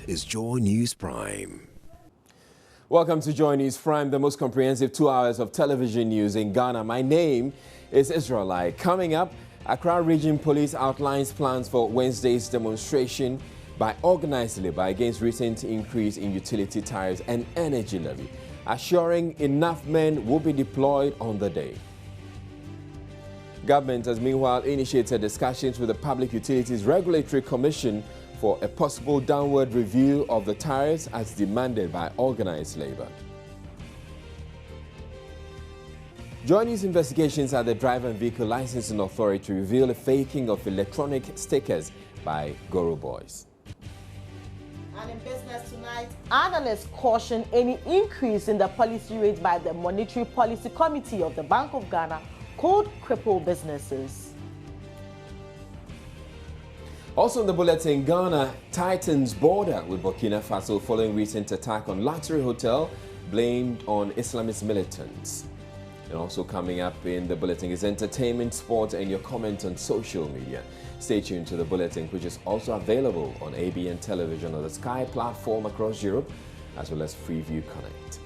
is Joy News Prime. Welcome to Joy News Prime, the most comprehensive 2 hours of television news in Ghana. My name is Israelite. Coming up, Accra Region Police outlines plans for Wednesday's demonstration by organized labor against recent increase in utility tariffs and energy levy, assuring enough men will be deployed on the day. Government has meanwhile initiated discussions with the Public Utilities Regulatory Commission for a possible downward review of the tariffs as demanded by organized labor. Joy News investigations at the Driver and Vehicle Licensing Authority reveal the faking of electronic stickers by Goro Boys. And in business tonight, analysts caution any increase in the policy rate by the Monetary Policy Committee of the Bank of Ghana could cripple businesses. Also in the bulletin, Ghana tightens border with Burkina Faso following recent attack on luxury hotel blamed on Islamist militants. And also coming up in the bulletin is entertainment, sports, and your comments on social media. Stay tuned to the bulletin, which is also available on ABN television on the Sky platform across Europe, as well as Freeview Connect.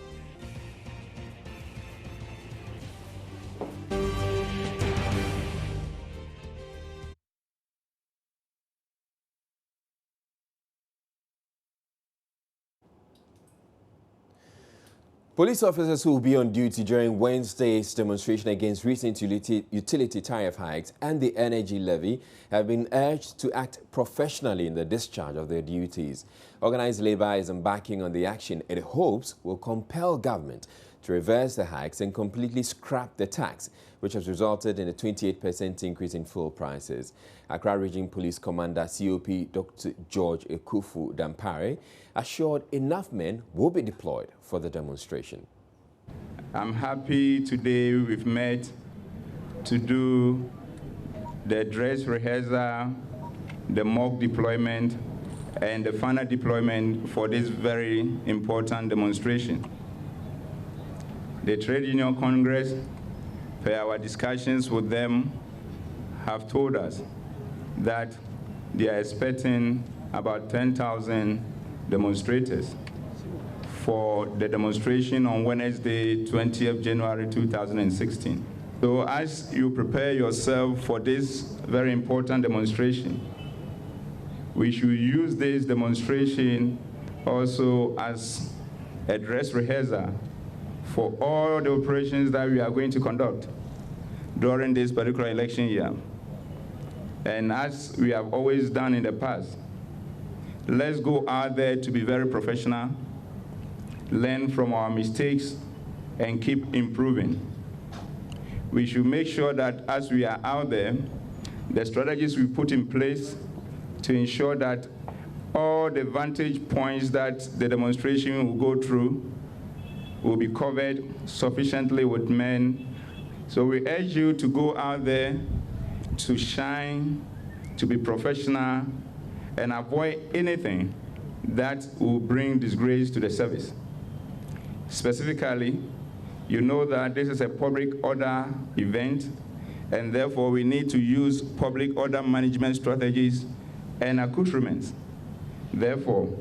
Police officers who will be on duty during Wednesday's demonstration against recent utility tariff hikes and the energy levy have been urged to act professionally in the discharge of their duties. Organized labor is embarking on the action it hopes will compel government to reverse the hikes and completely scrap the tax, which has resulted in a 28% increase in fuel prices. Accra Region Police Commander COP Dr. George Ekufu Dampare assured enough men will be deployed for the demonstration. I'm happy today we've met to do the dress rehearsal, the mock deployment, and the final deployment for this very important demonstration. The Trade Union Congress, per our discussions with them, have told us that they are expecting about 10,000 demonstrators for the demonstration on Wednesday, 20th January 2016. So as you prepare yourself for this very important demonstration, we should use this demonstration also as a dress rehearsal for all the operations that we are going to conduct during this particular election year. And as we have always done in the past, let's go out there to be very professional, learn from our mistakes, and keep improving. We should make sure that as we are out there, the strategies we put in place to ensure that all the vantage points that the demonstration will go through will be covered sufficiently with men. So we urge you to go out there to shine, to be professional, and avoid anything that will bring disgrace to the service. Specifically, you know that this is a public order event, and therefore we need to use public order management strategies and accoutrements. Therefore,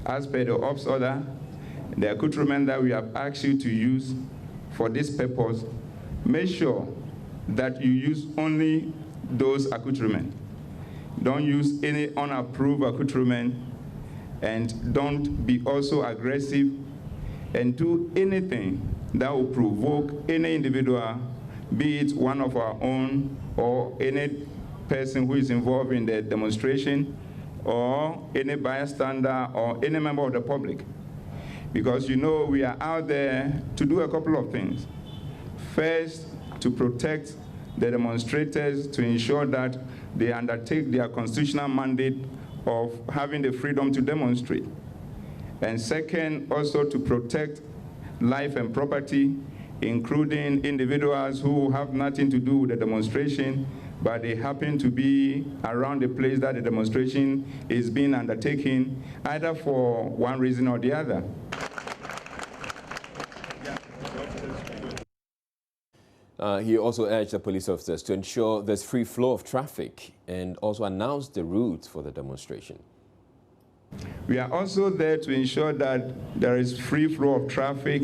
as per the ops order, the accoutrement that we have asked you to use for this purpose, make sure that you use only those accoutrements. Don't use any unapproved accoutrement, and don't be also aggressive and do anything that will provoke any individual, be it one of our own or any person who is involved in the demonstration or any bystander or any member of the public. Because you know we are out there to do a couple of things. First, to protect the demonstrators, to ensure that they undertake their constitutional mandate of having the freedom to demonstrate. And second, also to protect life and property, including individuals who have nothing to do with the demonstration, but they happen to be around the place that the demonstration is being undertaken, either for one reason or the other. He also urged the police officers to ensure there's free flow of traffic and also announced the route for the demonstration. We are also there to ensure that there is free flow of traffic,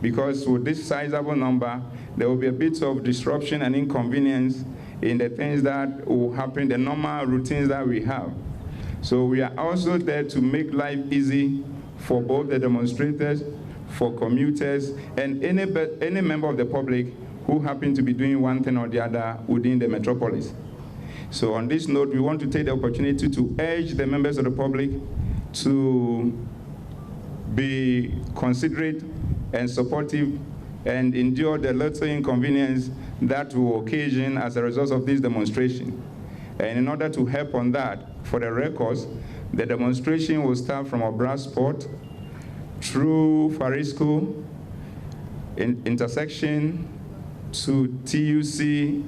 because with this sizable number, there will be a bit of disruption and inconvenience in the things that will happen, the normal routines that we have. So we are also there to make life easy for both the demonstrators, for commuters, and any member of the public who happen to be doing one thing or the other within the metropolis. So on this note, we want to take the opportunity to urge the members of the public to be considerate and supportive and endure the little inconvenience that will occasion as a result of this demonstration. And in order to help on that, for the records, the demonstration will start from Obrasport through Farisco intersection to TUC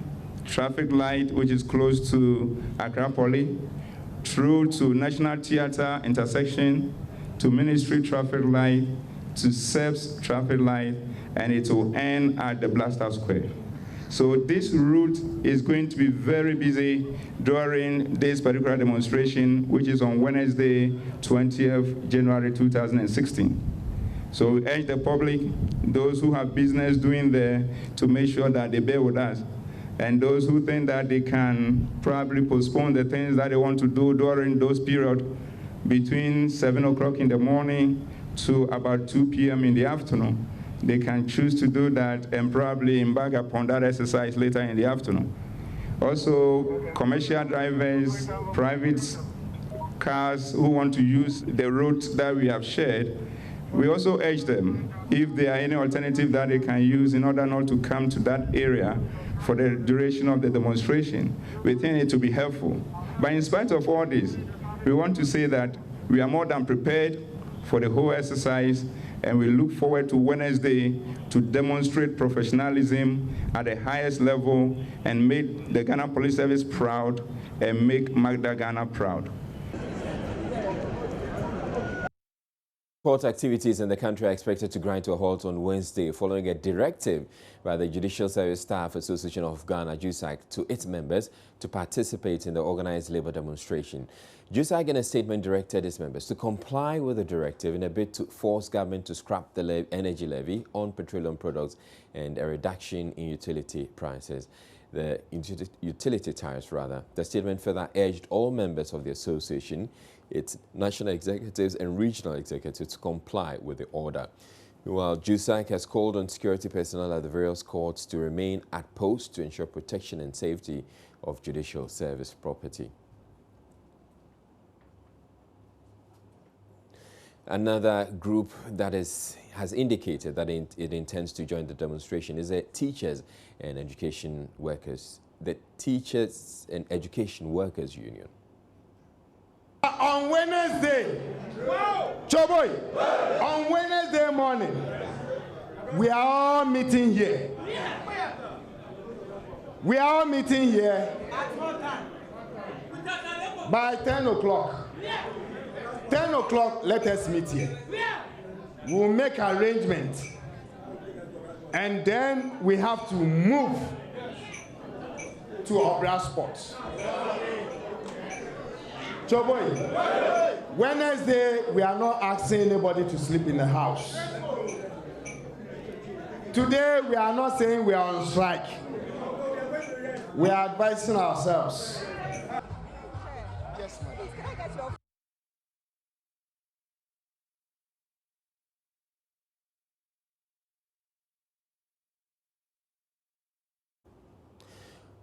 traffic light, which is close to Accra Poly, through to National Theatre intersection, to Ministry traffic light, to SEPS traffic light, and it will end at the Blaster Square. So this route is going to be very busy during this particular demonstration, which is on Wednesday, 20th January 2016. So we urge the public, those who have business doing there, to make sure that they bear with us. And those who think that they can probably postpone the things that they want to do during those periods between 7 o'clock in the morning to about 2 p.m. in the afternoon, they can choose to do that and probably embark upon that exercise later in the afternoon. Also, commercial drivers, private cars who want to use the route that we have shared, we also urge them, if there are any alternative that they can use in order not to come to that area for the duration of the demonstration, we think it to be helpful. But in spite of all this, we want to say that we are more than prepared for the whole exercise, and we look forward to Wednesday to demonstrate professionalism at the highest level and make the Ghana Police Service proud and make Magda Ghana proud. Court activities in the country are expected to grind to a halt on Wednesday following a directive by the Judicial Service Staff Association of Ghana, JUSAG, to its members to participate in the organized labor demonstration. JUSAG in a statement directed its members to comply with the directive in a bid to force government to scrap the energy levy on petroleum products and a reduction in utility prices. The utility tariffs, rather. The statement further urged all members of the association, its national executives and regional executives to comply with the order. Meanwhile, JUSAG has called on security personnel at the various courts to remain at post to ensure protection and safety of judicial service property. Another group that has indicated that it intends to join the demonstration is the Teachers and Education Workers, the Teachers and Education Workers Union. On Wednesday, Choboy, on Wednesday morning, we are all meeting here. We are all meeting here by 10 o'clock. 10 o'clock, let us meet here. We'll make arrangements. And then we have to move to Obrasport. Choboy, Wednesday, we are not asking anybody to sleep in the house. Today, we are not saying we are on strike. We are advising ourselves.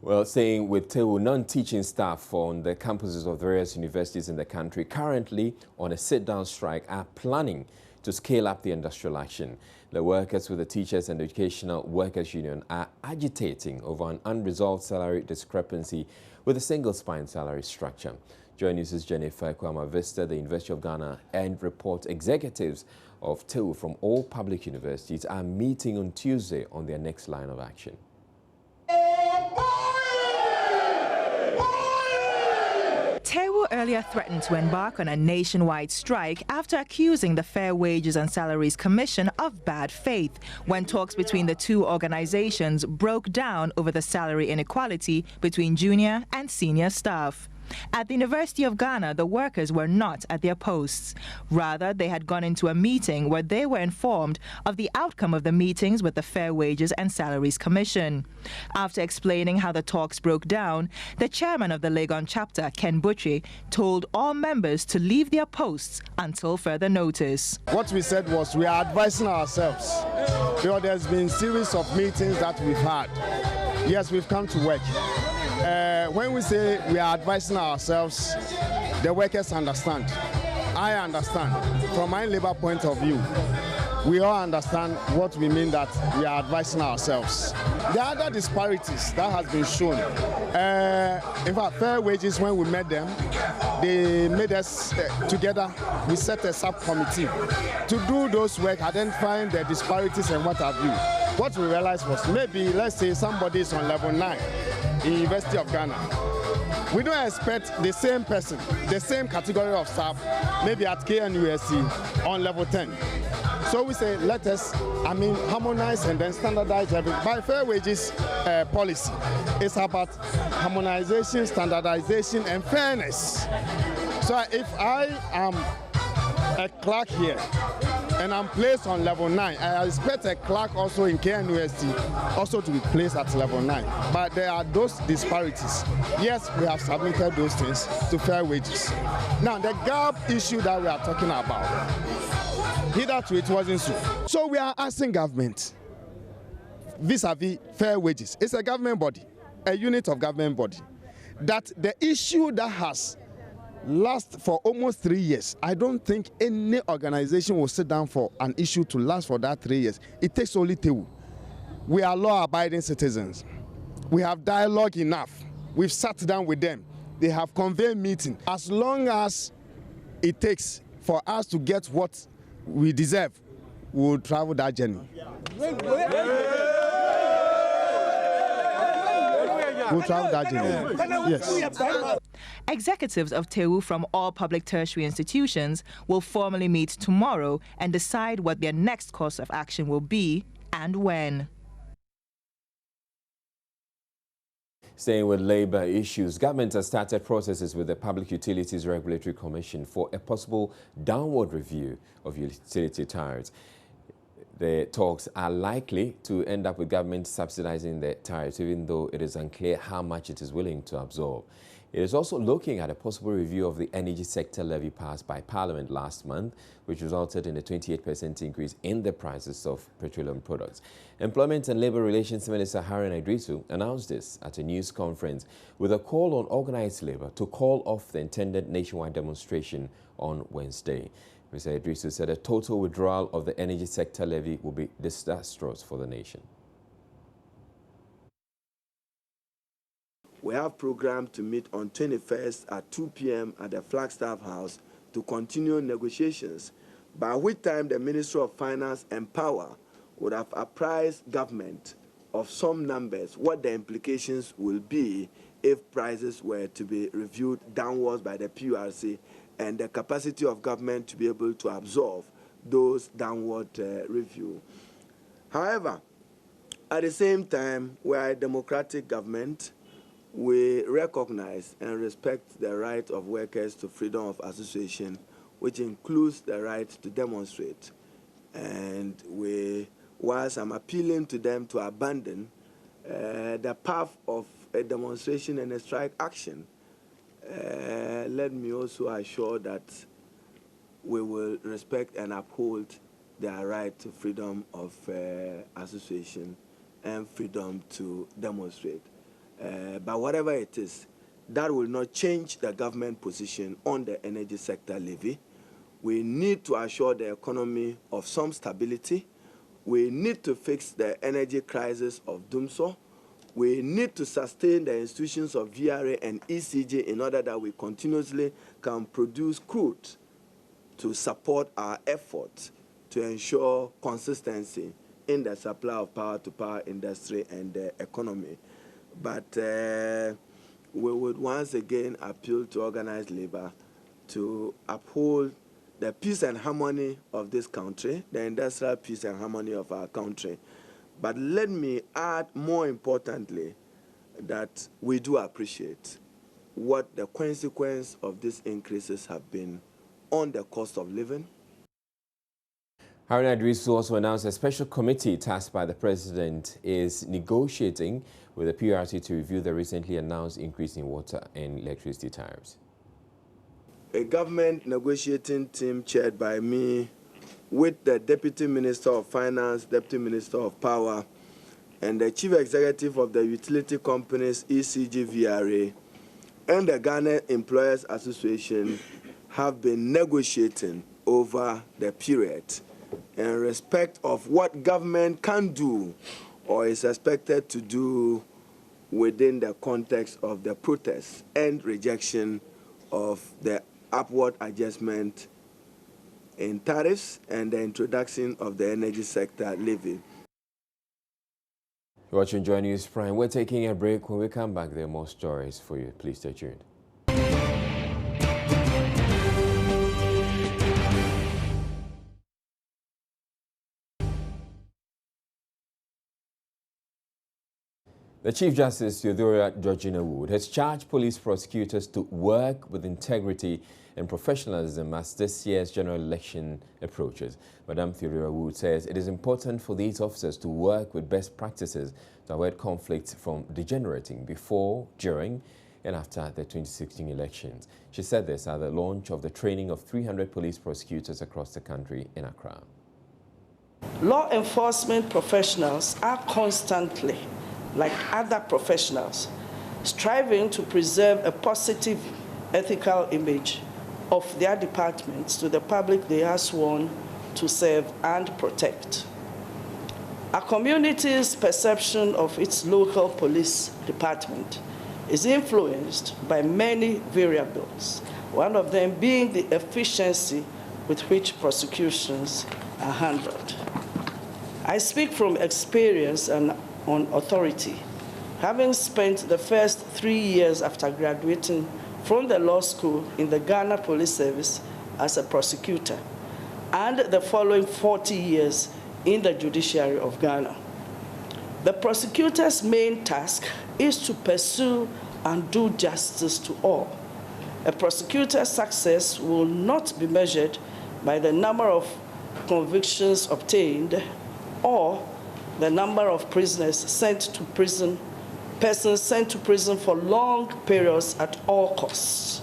Well, saying with TEWU, non-teaching staff on the campuses of various universities in the country currently on a sit-down strike are planning to scale up the industrial action. The workers with the Teachers and Educational Workers Union are agitating over an unresolved salary discrepancy with a single spine salary structure. Join News' Jennifer Kwama visited the University of Ghana and report executives of TEWU from all public universities are meeting on Tuesday on their next line of action. TEWU earlier threatened to embark on a nationwide strike after accusing the Fair Wages and Salaries Commission of bad faith when talks between the two organizations broke down over the salary inequality between junior and senior staff. At the University of Ghana, the workers were not at their posts. Rather, they had gone into a meeting where they were informed of the outcome of the meetings with the Fair Wages and Salaries Commission. After explaining how the talks broke down, the chairman of the Legon chapter, Ken Butchie, told all members to leave their posts until further notice. What we said was we are advising ourselves because there's been a series of meetings that we've had. Yes, we've come to work. When we say we are advising ourselves, the workers understand. I understand. From my labor point of view, we all understand what we mean that we are advising ourselves. The other disparities that has been shown, in fact, Fair Wages, when we met them, they made us together, we set a subcommittee to do those work, identifying the disparities and what have you. What we realized was maybe, let's say somebody is on level 9 in University of Ghana. We don't expect the same person, the same category of staff, maybe at KNUST on level 10. So we say, let us, harmonize and then standardize everything. By Fair Wages policy, it's about harmonization, standardization, and fairness. So if I am a clerk here, and I'm placed on level 9. I expect a clerk also in KNUST also to be placed at level 9. But there are those disparities. Yes, we have submitted those things to Fair Wages. Now, the gap issue that we are talking about, hitherto it wasn't so. So we are asking government, vis-a-vis Fair Wages, it's a government body, a unit of government body, that the issue that has last for almost 3 years. I don't think any organization will sit down for an issue to last for that 3 years. It takes only 2. We are law-abiding citizens. We have dialogue enough. We've sat down with them. They have convened meeting. As long as it takes for us to get what we deserve, we'll travel that journey. We'll travel that journey. Yes. Executives of TEWU from all public tertiary institutions will formally meet tomorrow and decide what their next course of action will be and when. Staying with labour issues, government has started processes with the Public Utilities Regulatory Commission for a possible downward review of utility tariffs. The talks are likely to end up with government subsidizing the tariffs, even though it is unclear how much it is willing to absorb. It is also looking at a possible review of the energy sector levy passed by Parliament last month, which resulted in a 28% increase in the prices of petroleum products. Employment and Labour Relations Minister Haruna Idrisu announced this at a news conference with a call on organized labour to call off the intended nationwide demonstration on Wednesday. Mr. Idrisu said a total withdrawal of the energy sector levy will be disastrous for the nation. We have programmed to meet on 21st at 2 p.m. at the Flagstaff House to continue negotiations, by which time the Ministry of Finance and Power would have apprised government of some numbers, what the implications will be if prices were to be reviewed downwards by the PURC, and the capacity of government to be able to absorb those downward review. However, at the same time, we are a democratic government. We recognize and respect the right of workers to freedom of association, which includes the right to demonstrate. And whilst I'm appealing to them to abandon the path of a demonstration and a strike action, let me also assure that we will respect and uphold their right to freedom of association and freedom to demonstrate. But whatever it is, that will not change the government position on the energy sector levy. We need to assure the economy of some stability. We need to fix the energy crisis of Dumso. We need to sustain the institutions of VRA and ECG in order that we continuously can produce crude to support our efforts to ensure consistency in the supply of power to power industry and the economy. But we would once again appeal to organized labor to uphold the peace and harmony of this country, the industrial peace and harmony of our country. But let me add, more importantly, that we do appreciate what the consequence of these increases have been on the cost of living. Haruna Idrisu also announced a special committee tasked by the president is negotiating with the PRC to review the recently announced increase in water and electricity tariffs. A government negotiating team chaired by me with the Deputy Minister of Finance, Deputy Minister of Power, and the Chief Executive of the Utility Companies ECG-VRA and the Ghana Employers Association have been negotiating over the period in respect of what government can do or is expected to do within the context of the protests and rejection of the upward adjustment in tariffs and the introduction of the energy sector levy. You're watching Joy News Prime. We're taking a break. When we come back, there are more stories for you. Please stay tuned. The Chief Justice, Theodora Georgina Wood, has charged police prosecutors to work with integrity and professionalism as this year's general election approaches. Madam Theodora Wood says it is important for these officers to work with best practices to avoid conflicts from degenerating before, during, and after the 2016 elections. She said this at the launch of the training of 300 police prosecutors across the country in Accra. Law enforcement professionals are constantly, like other professionals, striving to preserve a positive ethical image of their departments to the public they are sworn to serve and protect. A community's perception of its local police department is influenced by many variables, one of them being the efficiency with which prosecutions are handled. I speak from experience and on authority, having spent the first 3 years after graduating from the law school in the Ghana Police Service as a prosecutor, and the following 40 years in the judiciary of Ghana. The prosecutor's main task is to pursue and do justice to all. A prosecutor's success will not be measured by the number of convictions obtained or the number of prisoners sent to prison, persons sent to prison for long periods at all costs.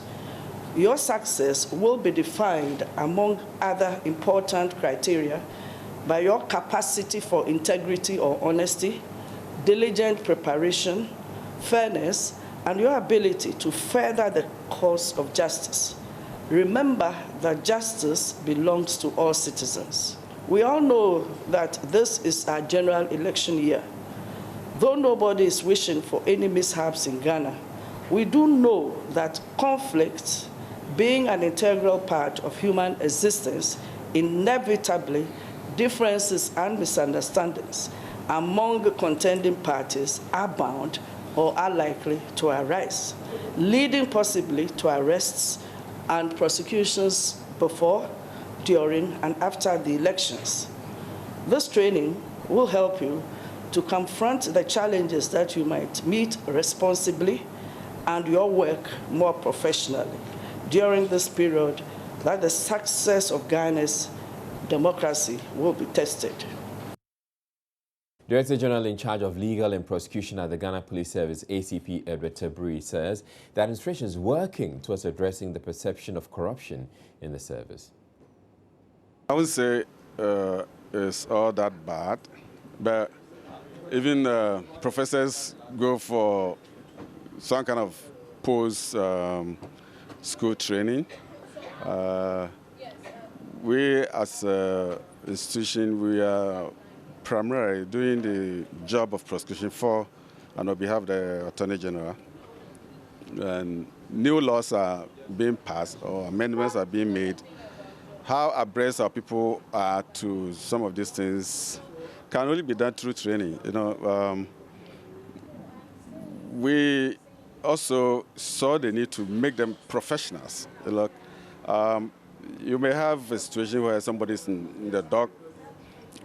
Your success will be defined, among other important criteria, by your capacity for integrity or honesty, diligent preparation, fairness, and your ability to further the cause of justice. Remember that justice belongs to all citizens. We all know that this is our general election year. Though nobody is wishing for any mishaps in Ghana, we do know that conflict, being an integral part of human existence, inevitably differences and misunderstandings among contending parties are bound or are likely to arise, leading possibly to arrests and prosecutions before, during, and after the elections. This training will help you to confront the challenges that you might meet responsibly and your work more professionally during this period that the success of Ghana's democracy will be tested. Director General in charge of Legal and Prosecution at the Ghana Police Service, ACP Edward Tabri, says the administration is working towards addressing the perception of corruption in the service. I would say it's all that bad, but even professors go for some kind of post-school training. We as an institution, we are primarily doing the job of prosecution for and on behalf of the Attorney General. And new laws are being passed or amendments are being made. How abreast our people are to some of these things can only be done through training. We also saw the need to make them professionals. You may have a situation where somebody's in the dock,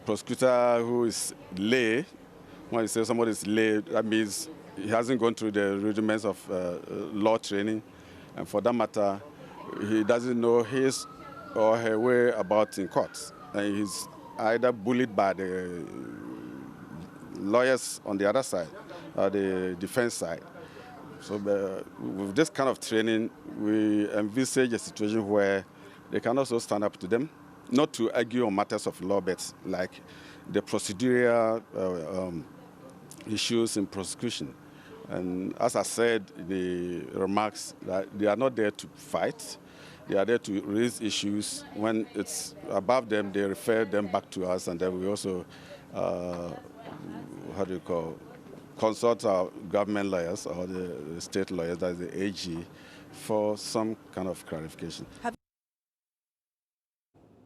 prosecutor who is lay. When you say somebody is lay, that means he hasn't gone through the rudiments of law training, and for that matter, he doesn't know his or her way about in courts. And he's either bullied by the lawyers on the other side, or the defense side. So with this kind of training, we envisage a situation where they can also stand up to them, not to argue on matters of law, but like the procedural issues in prosecution. And as I said in the remarks, that they are not there to fight. They are there to raise issues. When it's above them, they refer them back to us, and then we also, consult our government lawyers or the state lawyers, that's the AG, for some kind of clarification.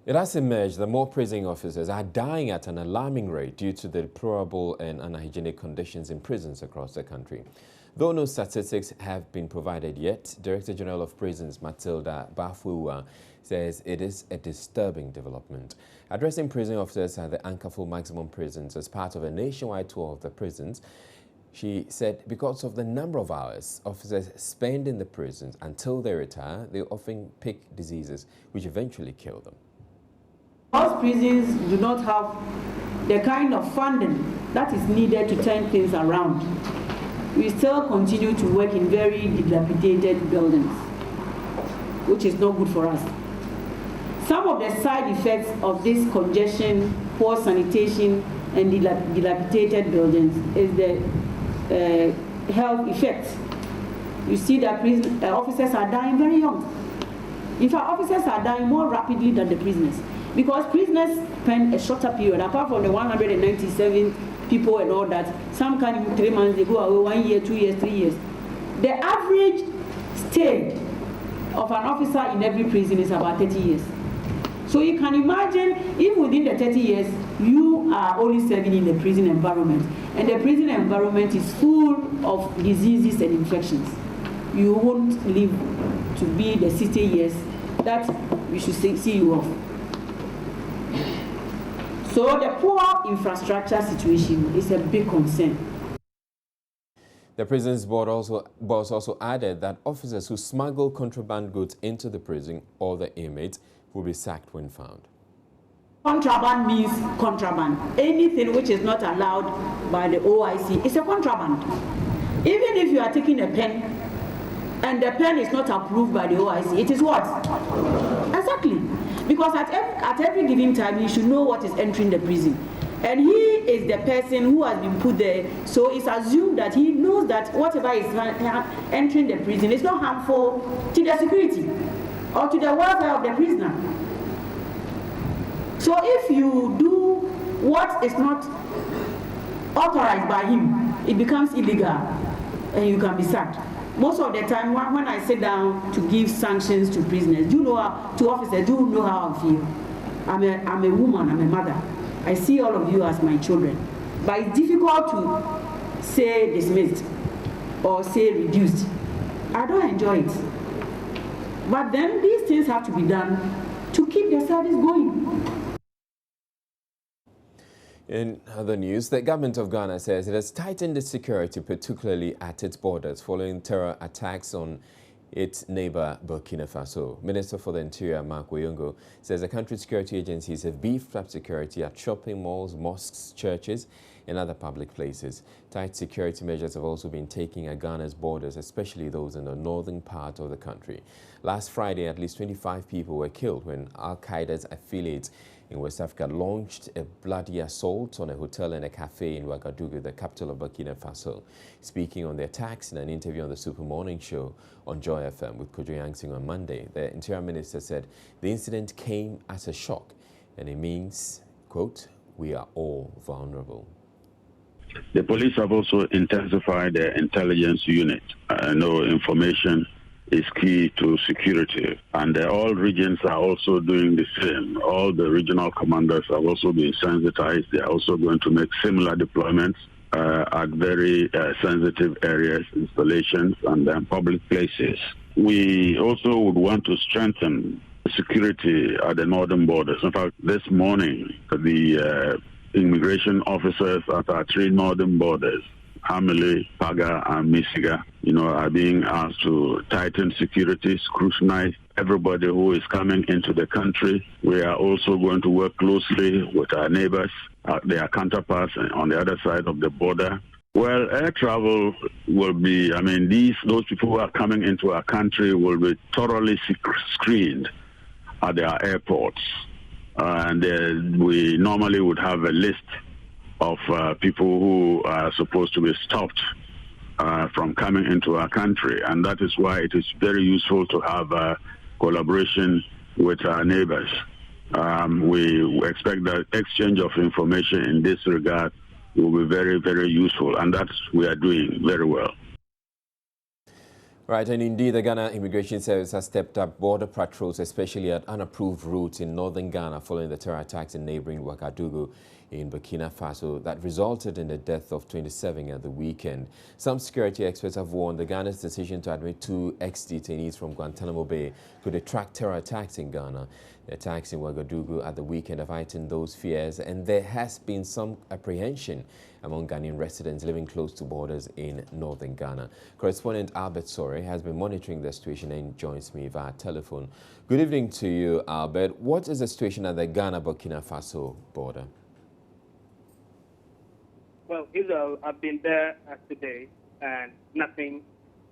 It has emerged that more prison officers are dying at an alarming rate due to the deplorable and unhygienic conditions in prisons across the country. Though no statistics have been provided yet, Director General of Prisons Matilda Bafuwa says it is a disturbing development. Addressing prison officers at the Ankafo Maximum Prisons as part of a nationwide tour of the prisons, she said because of the number of hours officers spend in the prisons until they retire, they often pick diseases which eventually kill them. Most prisons do not have the kind of funding that is needed to turn things around. We still continue to work in very dilapidated buildings, which is not good for us. Some of the side effects of this congestion, poor sanitation, and dilapidated buildings is the health effects. You see that prison officers are dying very young. In fact, officers are dying more rapidly than the prisoners, because prisoners spend a shorter period, apart from the 197 people and all that. Some can in 3 months, they go away 1 year, 2 years, 3 years. The average stay of an officer in every prison is about 30 years. So you can imagine if within the 30 years, you are only serving in the prison environment, and the prison environment is full of diseases and infections, you won't live to be the 60 years that we should see you off. So the poor infrastructure situation is a big concern. The prisons boss also added that officers who smuggle contraband goods into the prison or the inmates will be sacked when found. Contraband means contraband. Anything which is not allowed by the OIC is a contraband. Even if you are taking a pen and the pen is not approved by the OIC, it is what? Exactly. Because at every given time, he should know what is entering the prison. And he is the person who has been put there, so it's assumed that he knows that whatever is entering the prison is not harmful to the security or to the welfare of the prisoner. So if you do what is not authorized by him, it becomes illegal and you can be sacked. Most of the time, when I sit down to give sanctions to prisoners, to officers, do you know how I feel? I'm a woman, I'm a mother. I see all of you as my children. But it's difficult to say dismissed or say reduced. I don't enjoy it. But then these things have to be done to keep the service going. In other news, the government of Ghana says it has tightened its security, particularly at its borders, following terror attacks on its neighbor Burkina Faso. Minister for the Interior, Mark Oyongo, says the country's security agencies have beefed up security at shopping malls, mosques, churches, and other public places. Tight security measures have also been taken at Ghana's borders, especially those in the northern part of the country. Last Friday, at least 25 people were killed when Al-Qaeda's affiliates in West Africa launched a bloody assault on a hotel and a cafe in Ouagadougou, the capital of Burkina Faso. Speaking on the attacks in an interview on the Super Morning Show on Joy FM with Kojo Yangsing on Monday, the Interior Minister said the incident came as a shock and it means, quote, we are all vulnerable. The police have also intensified their intelligence unit. I know information is key to security, and all regions are also doing the same. All the regional commanders have also been sensitized. They are also going to make similar deployments at very sensitive areas, installations, and public places. We also would want to strengthen security at the northern borders. In fact, this morning, the immigration officers at our 3 northern borders Hamele, Paga, and Misiga, are being asked to tighten security, scrutinize everybody who is coming into the country. We are also going to work closely with our neighbors, their counterparts on the other side of the border. Well, air travel will be, those people who are coming into our country will be thoroughly screened at their airports. And we normally would have a list of people who are supposed to be stopped from coming into our country. And that is why it is very useful to have collaboration with our neighbors. We expect that exchange of information in this regard will be very, very useful, and that's we are doing very well. Right, and indeed, the Ghana Immigration Service has stepped up border patrols, especially at unapproved routes in northern Ghana following the terror attacks in neighboring Ouagadougou in Burkina Faso that resulted in the death of 27 at the weekend. Some security experts have warned the Ghana's decision to admit 2 ex-detainees from Guantanamo Bay could attract terror attacks in Ghana. The attacks in Ouagadougou at the weekend have heightened those fears, and there has been some apprehension among Ghanaian residents living close to borders in northern Ghana. Correspondent Albert Sore has been monitoring the situation and joins me via telephone. Good evening to you, Albert. What is the situation at the Ghana-Burkina Faso border? Well, Israel, I've been there today, and nothing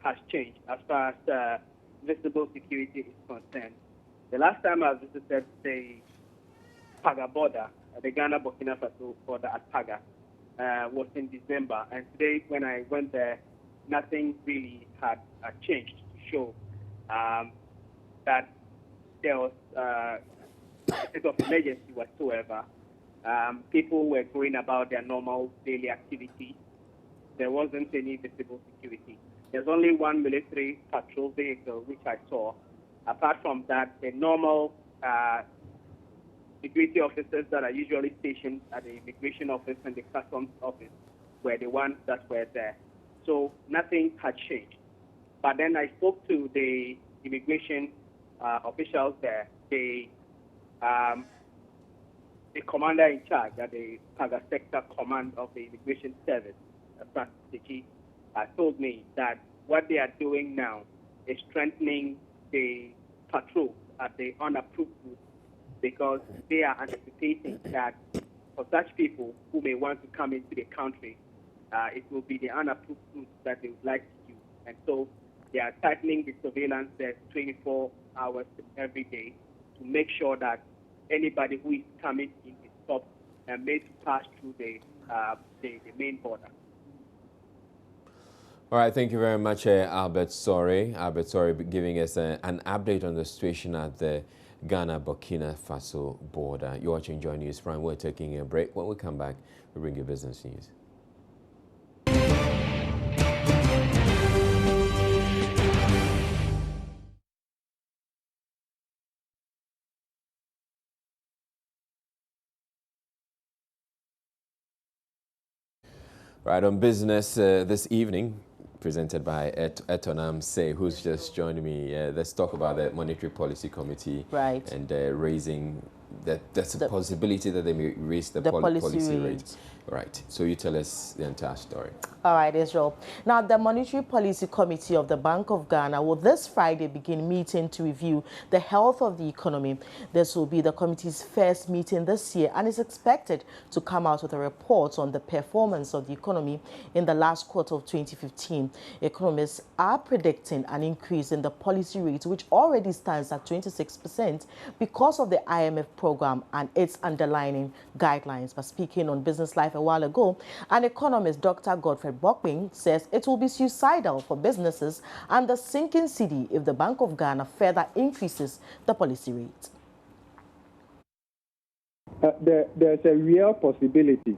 has changed as far as visible security is concerned. The last time I visited the Paga border, the Ghana-Burkina Faso border at Paga, was in December. And today, when I went there, nothing really had changed to show that there was a state of emergency whatsoever. People were going about their normal daily activity. There wasn't any visible security. There's only one military patrol vehicle, which I saw. Apart from that, the normal security officers that are usually stationed at the immigration office and the customs office were the ones that were there. So nothing had changed. But then I spoke to the immigration officials there. The commander in charge at the Paga sector command of the immigration service, Francis, told me that what they are doing now is strengthening the patrols at the unapproved routes, because they are anticipating that for such people who may want to come into the country, it will be the unapproved routes that they would like to use. And so they are tightening the surveillance there 24 hours every day to make sure that anybody who is coming in is stopped and made to pass through the main border. All right, thank you very much, Albert Sore. Albert Sore giving us an update on the situation at the Ghana-Burkina Faso border. You're watching Joy News Prime. We're taking a break. When we come back, we bring you business news. Right, on business this evening, presented by Etonam Say, who's just joined me. Let's talk about the Monetary Policy Committee, right, and raising that's a possibility that they may raise the policy rate. Right. So you tell us the entire story. All right, Israel. Now, the Monetary Policy Committee of the Bank of Ghana will this Friday begin meeting to review the health of the economy. This will be the committee's first meeting this year and is expected to come out with a report on the performance of the economy in the last quarter of 2015. Economists are predicting an increase in the policy rate, which already stands at 26% because of the IMF program and its underlying guidelines. But speaking on Business Life a while ago, an economist, Dr. Godfrey Bokping, says it will be suicidal for businesses and the sinking cedi if the Bank of Ghana further increases the policy rate. There's a real possibility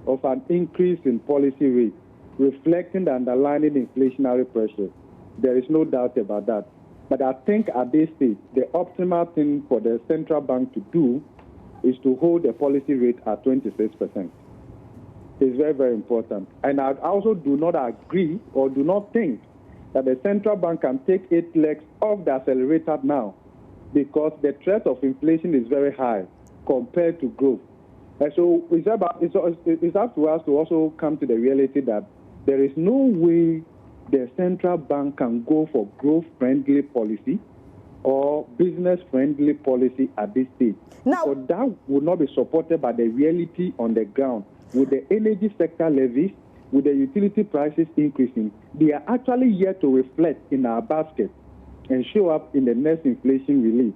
of an increase in policy rate, reflecting the underlying inflationary pressure. There is no doubt about that. But I think at this stage, the optimal thing for the central bank to do is to hold the policy rate at 26%. It's very, very important. And I also do not agree or do not think that the central bank can take its legs off the accelerator now, because the threat of inflation is very high compared to growth. And so it's up to us to also come to the reality that There is no way the central bank can go for growth-friendly policy or business-friendly policy at this stage. Now, because that would not be supported by the reality on the ground. With the energy sector levies, with the utility prices increasing, they are actually yet to reflect in our basket and show up in the next inflation relief.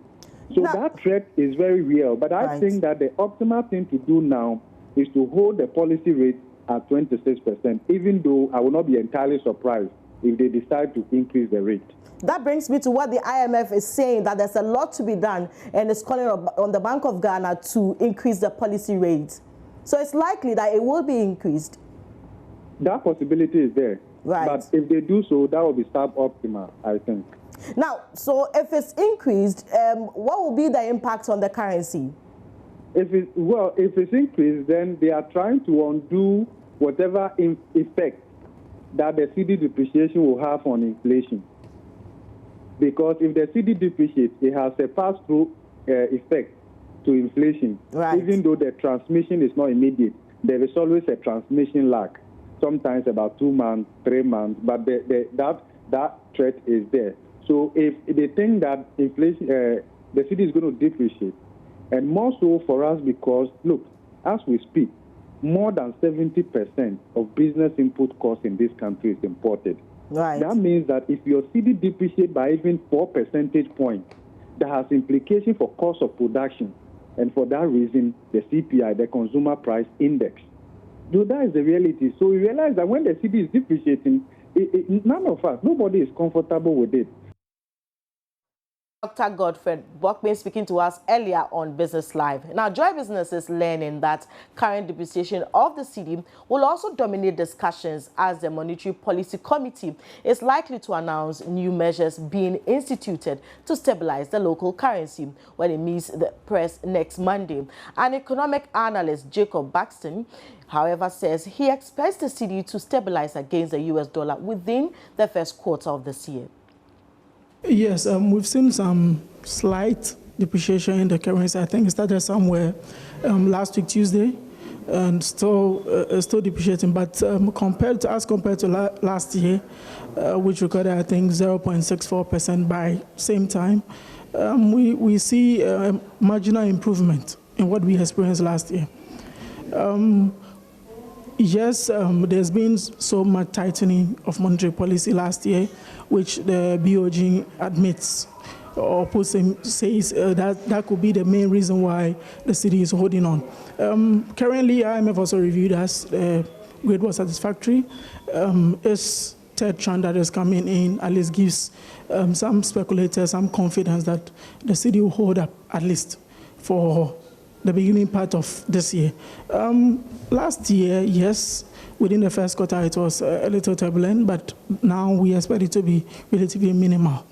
So that threat is very real. But I think that the optimal thing to do now is to hold the policy rate at 26%, even though I will not be entirely surprised if they decide to increase the rate. That brings me to what the IMF is saying, that there's a lot to be done, and it's calling on the Bank of Ghana to increase the policy rate. So it's likely that it will be increased. That possibility is there. Right. But if they do so, that will be suboptimal, I think. Now, so if it's increased, what will be the impact on the currency? If it's increased, then they are trying to undo whatever effect that the cedi depreciation will have on inflation. Because if the cedi depreciates, it has a pass-through effect to inflation. Right. Even though the transmission is not immediate, there is always a transmission lag, sometimes about 2 months, 3 months, but that threat is there. So if they think that inflation, the cedi is going to depreciate, and more so for us because, look, as we speak, more than 70% of business input costs in this country is imported. Right. That means that if your cedi depreciates by even 4 percentage points, that has implications for cost of production. And for that reason, the CPI, the Consumer Price Index. So that is the reality. So we realize that when the cedi is depreciating, none of us, nobody is comfortable with it. Dr. Godfred Bokme speaking to us earlier on Business Live. Now, Joy Business is learning that current depreciation of the cedi will also dominate discussions as the Monetary Policy Committee is likely to announce new measures being instituted to stabilize the local currency when it meets the press next Monday. An economic analyst, Jacob Baxton, however, says he expects the cedi to stabilize against the US dollar within the first quarter of this year. Yes, we've seen some slight depreciation in the currency. I think it started somewhere last week, Tuesday, and still depreciating. But compared to last year, which recorded, I think, 0.64% by same time, we see a marginal improvement in what we experienced last year. Yes, there's been so much tightening of monetary policy last year, which the BOG admits or says that could be the main reason why the cedi is holding on. Currently, IMF also reviewed as grade was satisfactory. Its third trend that is coming in at least gives some speculators some confidence that the cedi will hold up at least for the beginning part of this year. Last year, yes, within the first quarter it was a little turbulent, but now we expect it to be relatively minimal.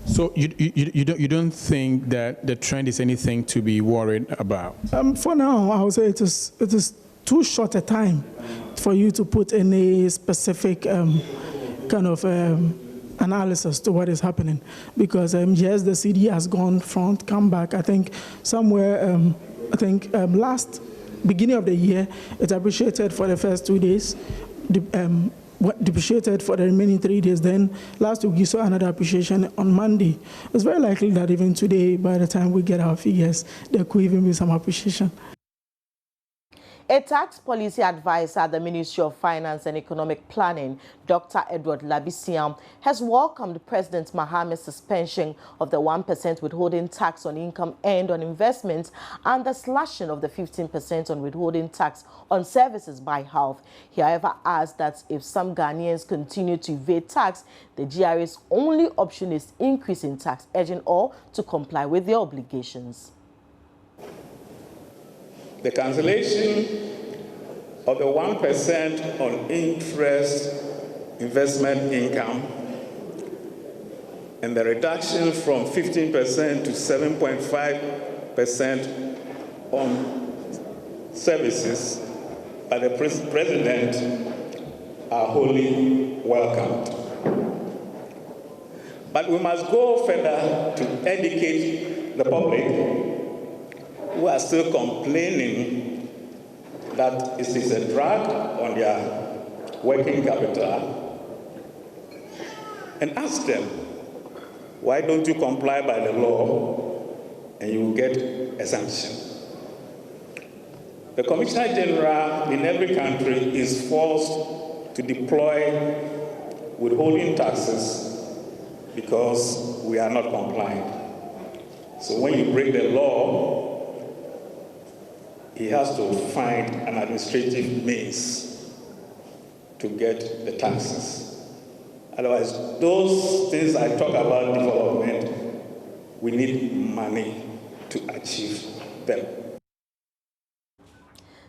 So you don't think that the trend is anything to be worried about? For now, I would say it is too short a time for you to put any specific kind of analysis to what is happening, because yes, the cedi has gone front, come back. I think somewhere, last beginning of the year, it appreciated for the first 2 days, depreciated for the remaining 3 days. Then last week you saw another appreciation on Monday. It's very likely that even today, by the time we get our figures, there could even be some appreciation. A tax policy advisor at the Ministry of Finance and Economic Planning, Dr. Edward Labisiam, has welcomed President Mahama's suspension of the 1% withholding tax on income earned on investments and the slashing of the 15% on withholding tax on services by half. He, however, adds that if some Ghanaians continue to evade tax, the GRA's only option is increasing tax, urging all to comply with their obligations. The cancellation of the 1% on interest investment income and the reduction from 15% to 7.5% on services by the President are wholly welcomed. But we must go further to educate the public who are still complaining that it is a drag on their working capital and ask them, why don't you comply by the law and you will get a sanction? The Commissioner General in every country is forced to deploy withholding taxes because we are not compliant. So when you break the law, he has to find an administrative means to get the taxes. Otherwise, those things I talk about development, we need money to achieve them.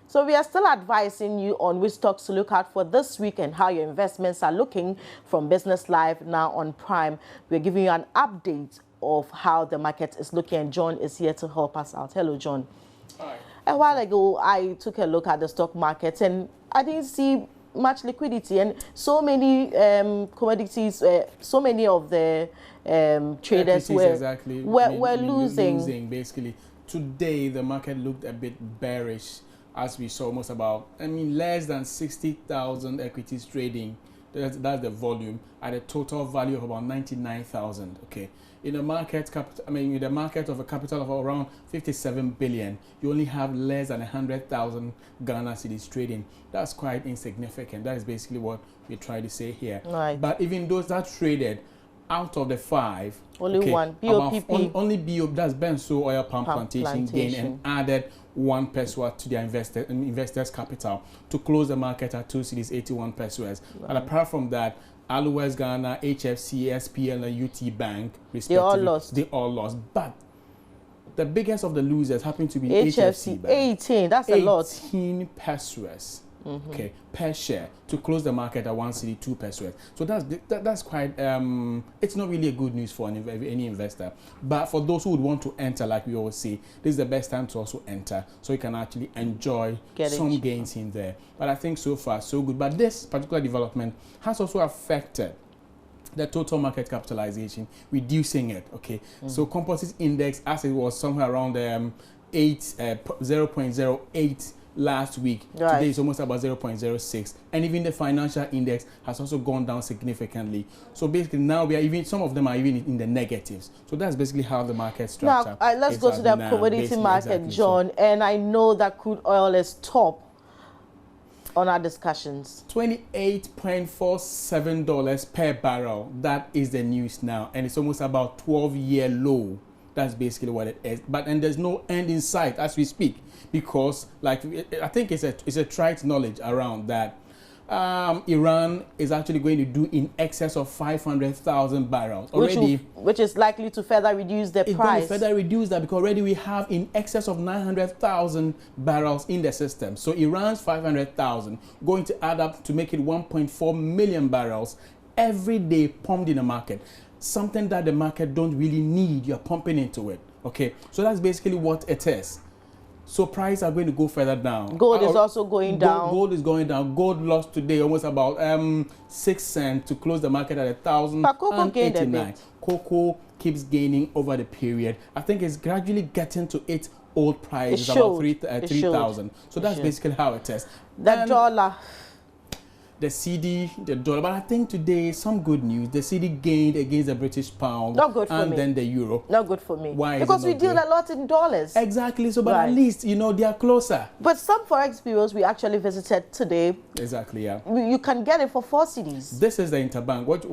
So we are still advising you on which stocks to look out for this week and how your investments are looking from Business Live now on Prime. We're giving you an update of how the market is looking, and John is here to help us out. Hello, John. Hi. A while ago, I took a look at the stock market and I didn't see much liquidity, and so many commodities, so many of the traders were losing. Basically, today the market looked a bit bearish, as we saw almost about, less than 60,000 equities trading. That's the volume at a total value of about 99,000. Okay, in a market in the market of a capital of around 57 billion, you only have less than 100,000 Ghana cedis trading. That's quite insignificant. That is basically what we try to say here. Right. But even those that traded, out of the 5, only one BOPP. Only BOP, that's Benso Oil Palm Plantation gained and added 1 peso to their investors' capital to close the market at 2 cedis 81 pesos. Right. And apart from that, Aluwes Ghana, HFC, SPL, and UT Bank, respectively, they all lost. But the biggest of the losers happened to be HFC Bank. 18, that's a lot. 18 pesos. Okay, per share to close the market at 1 cedi 2 pesos. So that's quite it's not really a good news for any investor. But for those who would want to enter, like we always say, this is the best time to also enter, so you can actually enjoy some gains in there. But I think so far so good. But this particular development has also affected the total market capitalization, reducing it. Okay, so composite index, as it was somewhere around 0.08 last week, today is almost about 0.06, and even the financial index has also gone down significantly. So basically now we are even, some of them are even in the negatives. So that's basically how the market structure. Now let's go to the commodity market, John, and I know that crude oil is top on our discussions. $28.47 per barrel. That is the news now, and it's almost about 12-year low. That's basically what it is. And there's no end in sight as we speak, because I think it's a trite knowledge around that Iran is actually going to do in excess of 500,000 barrels already, which is likely to further reduce the price. It's going to further reduce that, because already we have in excess of 900,000 barrels in the system. So Iran's 500,000 going to add up to make it 1.4 million barrels every day pumped in the market. Something that the market don't really need, you're pumping into it. Okay, so that's basically what it is. So prices are going to go further down. Gold is also going down. Gold is going down. Gold lost today almost about 6 cents to close the market at 1,089. Cocoa keeps gaining over the period. I think it's gradually getting to its old price, about 3,000. So that's basically how it is. The dollar. The cedi, the dollar, but I think today some good news. The cedi gained against the British pound, not good for and me. then the euro. Not good for me. Why? Because we deal a lot in dollars. Exactly. So, but at least they are closer. But some forex bureaus we actually visited today. Exactly. Yeah. You can get it for 4 cedis. This is the interbank. What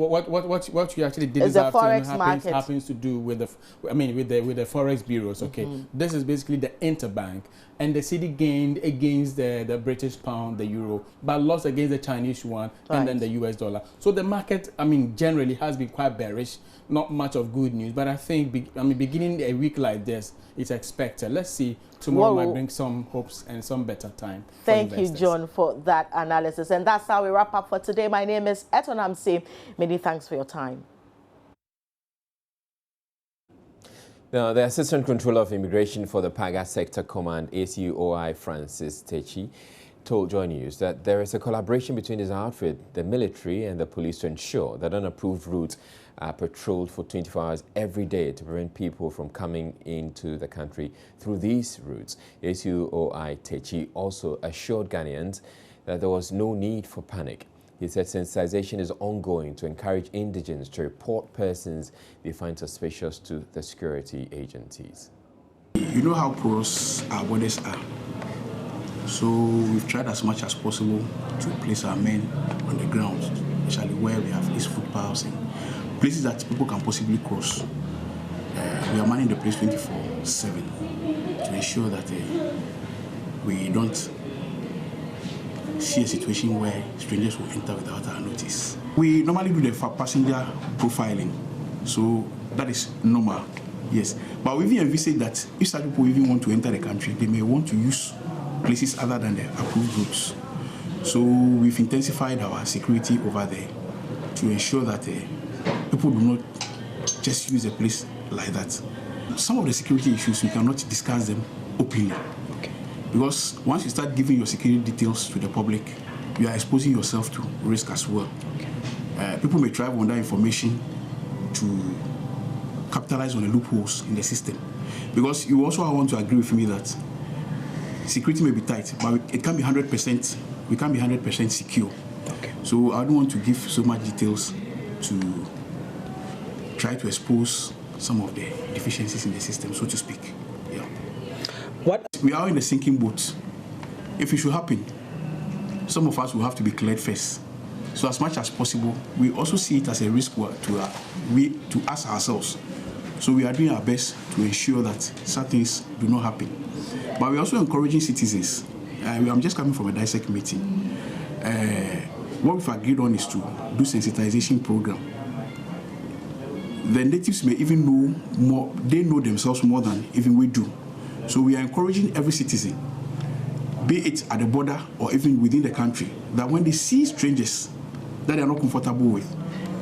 we actually did this afternoon happens to do with the forex bureaus. Okay. This is basically the interbank. And the cedi gained against the British pound, the euro, but lost against the Chinese yuan and then the US dollar. So the market, generally has been quite bearish, not much of good news. But I think, beginning a week like this, it's expected. Let's see, tomorrow might bring some hopes and some better time. Thank you, John, for that analysis. And that's how we wrap up for today. My name is Eton Amse. Many thanks for your time. Now, the Assistant Controller of Immigration for the Paga Sector Command, ACUOI, Francis Techi, told Joy News that there is a collaboration between his outfit, the military, and the police to ensure that unapproved routes are patrolled for 24 hours every day to prevent people from coming into the country through these routes. ACUOI Techi also assured Ghanaians that there was no need for panic. He said sensitization is ongoing to encourage indigents to report persons they find suspicious to the security agencies. You know how porous our borders are. So we've tried as much as possible to place our men on the ground, especially where we have these footpaths and places that people can possibly cross. We are manning the place 24/7 to ensure that we don't see a situation where strangers will enter without our notice. We normally do the passenger profiling, so that is normal, yes. But we even envisage that if such people even want to enter the country, they may want to use places other than the approved routes. So we've intensified our security over there to ensure that people do not just use a place like that. Some of the security issues, we cannot discuss them openly. Because once you start giving your security details to the public, you are exposing yourself to risk as well. People may thrive on that information to capitalize on the loopholes in the system. Because you also want to agree with me that security may be tight, but it can be 100%. We can't be 100% secure. So I don't want to give so much details to try to expose some of the deficiencies in the system, so to speak. Yeah. What? We are in a sinking boat. If it should happen, some of us will have to be cleared first. So as much as possible, we also see it as a risk to us ourselves. So we are doing our best to ensure that such things do not happen. But we're also encouraging citizens. I'm just coming from a DISEC meeting. What we've agreed on is to do sensitization program. The natives may even know more, they know themselves more than even we do. So we are encouraging every citizen, be it at the border or even within the country, that when they see strangers that they are not comfortable with,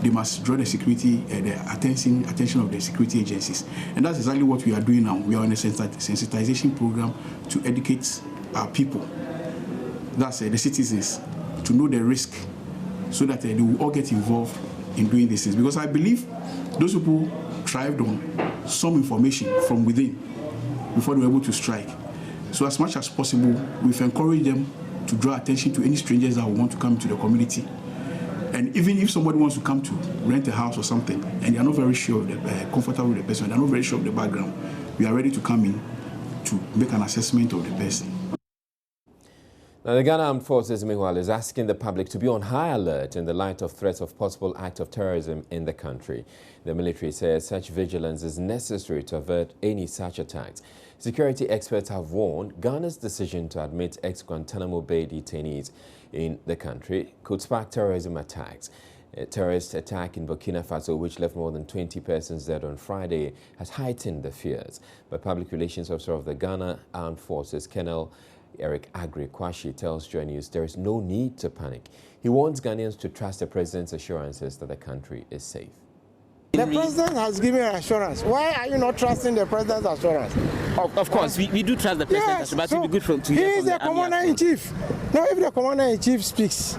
they must draw the security, the attention of the security agencies. And that's exactly what we are doing now. We are on a sensitization program to educate our people, that's the citizens, to know the risk so that they will all get involved in doing these things. Because I believe those people thrived on some information from within before they were able to strike. So as much as possible, we've encouraged them to draw attention to any strangers that want to come to the community. And even if somebody wants to come to rent a house or something, and they're not very sure of the comfortable with the person, they're not very sure of the background, we are ready to come in to make an assessment of the person. Now, the Ghana Armed Forces, meanwhile, is asking the public to be on high alert in the light of threats of possible act of terrorism in the country. The military says such vigilance is necessary to avert any such attacks. Security experts have warned Ghana's decision to admit ex-Guantanamo Bay detainees in the country could spark terrorism attacks. A terrorist attack in Burkina Faso, which left more than 20 persons dead on Friday, has heightened the fears. But Public Relations Officer of the Ghana Armed Forces, Colonel Eric Agri-Kwashi, tells Joy News there is no need to panic. He warns Ghanaians to trust the president's assurances that the country is safe. The president has given assurance. Why are you not trusting the president's assurance? Of course, we do trust the president, but it would be good to hear he is the commander-in-chief. Now, if the commander-in-chief speaks,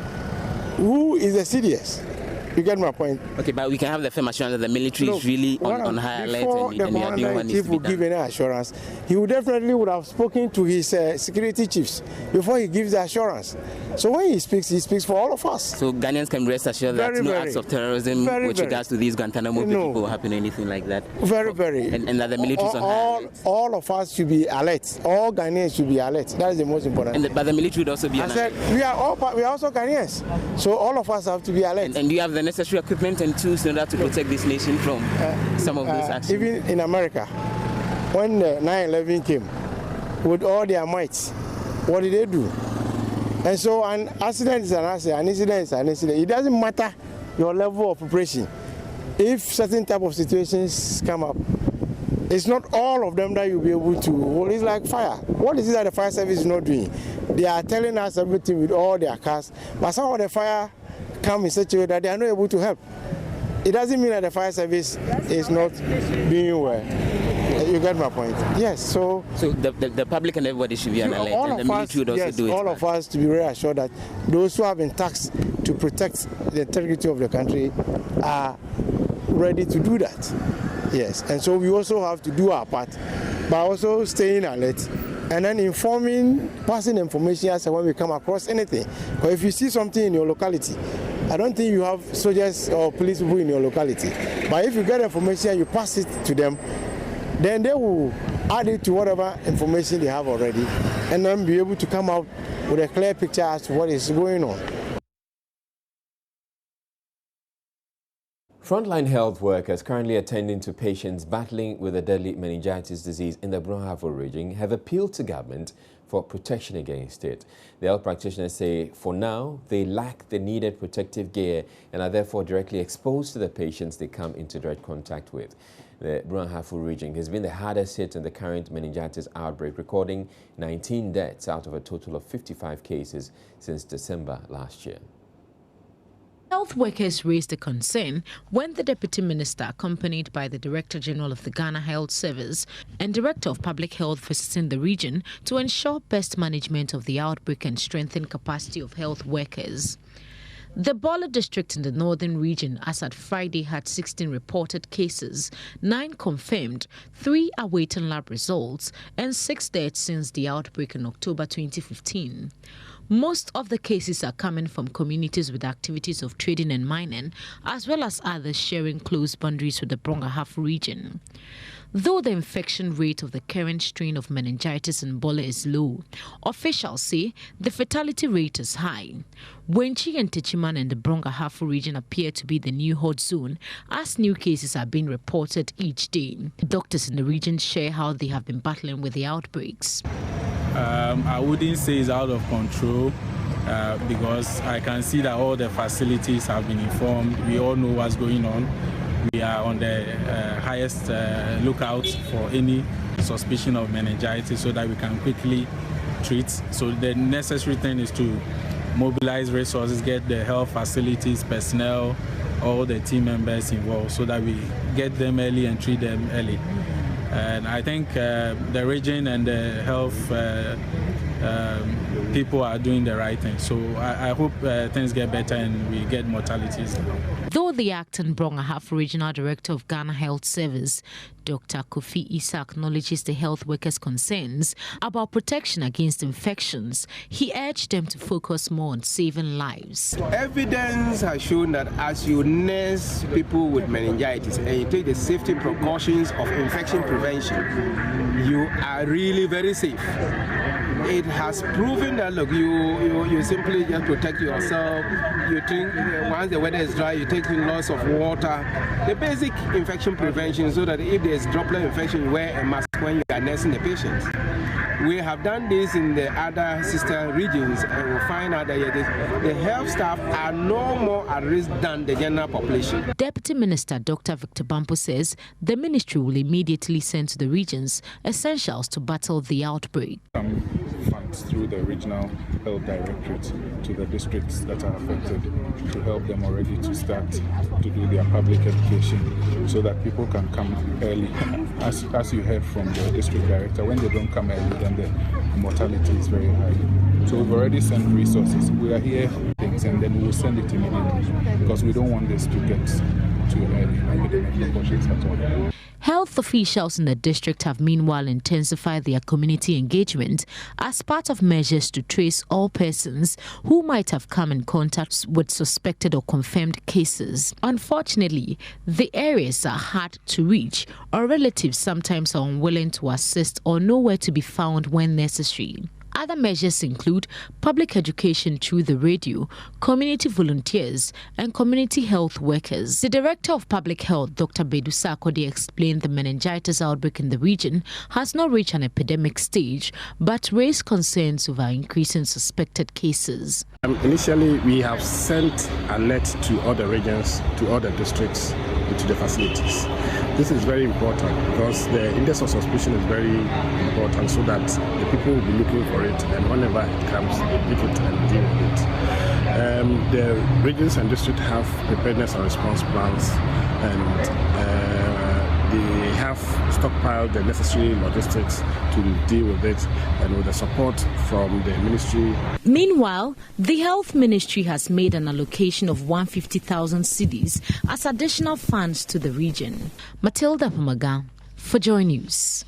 who is the CDS? You get my point? Okay, but we can have the firm assurance that the military is really on high alert and the commander-in-chief will give any assurance. He would definitely have spoken to his security chiefs before he gives the assurance. So when he speaks for all of us. So Ghanaians can rest assured that no acts of terrorism with regards to these Guantanamo people will happen or anything like that? Very. And that the military is on high alert? All of us should be alert. All Ghanaians should be alert. That is the most important. But the military would also be on alert? We are also Ghanaians. So all of us have to be alert. And do you have the necessary equipment and tools in order to protect this nation from some of those actions? Even in America, when 9/11 came, with all their might, what did they do? And so an accident is an accident, an incident is an incident. It doesn't matter your level of preparation. If certain type of situations come up, it's not all of them that you'll be able to hold. It's like fire. What is it that the fire service is not doing? They are telling us everything with all their cars, but some of the fire come in such a way that they are not able to help. It doesn't mean that the fire service is not doing well. You get my point? Yes. So the public and everybody should be on alert, and the military would also do it. All of us to be very assured that those who have been tasked to protect the integrity of the country are ready to do that. Yes. And so we also have to do our part by also staying alert and then passing information as when we come across anything. But if you see something in your locality I don't think you have soldiers or police people in your locality. But if you get information, you pass it to them, then they will add it to whatever information they have already, and then be able to come out with a clear picture as to what is going on. Frontline health workers currently attending to patients battling with the deadly meningitis disease in the Brong-Ahafo region have appealed to government for protection against it. The health practitioners say for now they lack the needed protective gear and are therefore directly exposed to the patients they come into direct contact with. The Brong-Ahafo region has been the hardest hit in the current meningitis outbreak, recording 19 deaths out of a total of 55 cases since December last year. Health workers raised a concern when the Deputy Minister, accompanied by the Director General of the Ghana Health Service and Director of Public Health, visiting the region to ensure best management of the outbreak and strengthen capacity of health workers. The Bola district in the northern region, as at Friday, had 16 reported cases, 9 confirmed, 3 awaiting lab results, and 6 deaths since the outbreak in October 2015. Most of the cases are coming from communities with activities of trading and mining, as well as others sharing close boundaries with the Brong-Ahafo region. Though the infection rate of the current strain of meningitis in Bola is low, officials say the fatality rate is high. Wenchi and Techiman in the Brong-Ahafo region appear to be the new hot zone, as new cases are being reported each day. Doctors in the region share how they have been battling with the outbreaks. I wouldn't say it's out of control because I can see that all the facilities have been informed. We all know what's going on. We are on the highest lookout for any suspicion of meningitis so that we can quickly treat. So the necessary thing is to mobilize resources, get the health facilities, personnel, all the team members involved so that we get them early and treat them early. And I think the region and the health people are doing the right thing. So I hope things get better and we get mortalities down. Though the acting Brong-Ahafo Regional Director of Ghana Health Service, Dr. Kofi Issa, acknowledges the health workers' concerns about protection against infections, he urged them to focus more on saving lives. Evidence has shown that as you nurse people with meningitis and you take the safety precautions of infection prevention, you are really very safe. It has proven that, look, you simply just protect yourself. You drink, once the weather is dry, you take in lots of water. The basic infection prevention, so that if there's droplet infection, you wear a mask when you are nursing the patients. We have done this in the other sister regions, and we'll find out that the health staff are no more at risk than the general population. Deputy Minister Dr. Victor Bampo says the ministry will immediately send to the regions essentials to battle the outbreak. Funds through the regional health directorate to the districts that are affected to help them already to start to do their public education so that people can come early. As you heard from the district director, when they don't come early, then the mortality is very high. So we've already sent resources. We are here for things, and then we will send it immediately because we don't want this to get too early and we don't make precautions at all. Health officials in the district have meanwhile intensified their community engagement as part of measures to trace all persons who might have come in contact with suspected or confirmed cases. Unfortunately, the areas are hard to reach, or relatives sometimes are unwilling to assist or nowhere to be found when necessary. Other measures include public education through the radio, community volunteers, and community health workers. The Director of Public Health, Dr. Bedu Sakode, explained the meningitis outbreak in the region has not reached an epidemic stage, but raised concerns over increasing suspected cases. Initially, we have sent alert to other regions, to other districts, and to the facilities. This is very important because the index of suspicion is very important so that the people will be looking for it, and whenever it comes, pick it and deal with it. The regions and districts have preparedness and response plans, and they have stockpiled the necessary logistics to deal with it, and with the support from the ministry. Meanwhile, the Health Ministry has made an allocation of 150,000 cedis as additional funds to the region. Matilda Pomaga for Joy News.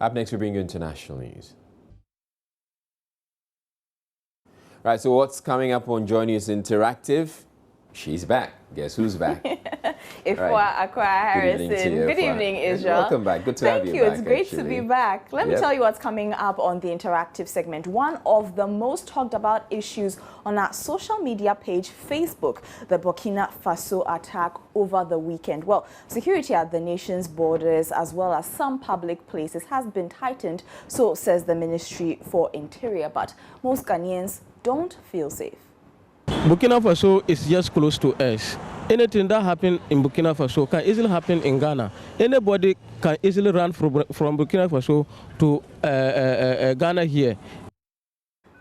Up next, we bring you international news. Right, so what's coming up on Joy News Interactive? She's back. Guess who's back? Ifwa Akwa Harrison. Good evening, Israel. Welcome back. Good to have you back. Thank you. It's great to be back. Let me tell you what's coming up on the interactive segment. One of the most talked about issues on our social media page, Facebook, the Burkina Faso attack over the weekend. Well, security at the nation's borders as well as some public places has been tightened, so says the Ministry for Interior. But most Ghanaians don't feel safe. Burkina Faso is just close to us. Anything that happens in Burkina Faso can easily happen in Ghana. Anybody can easily run from Burkina Faso to Ghana here.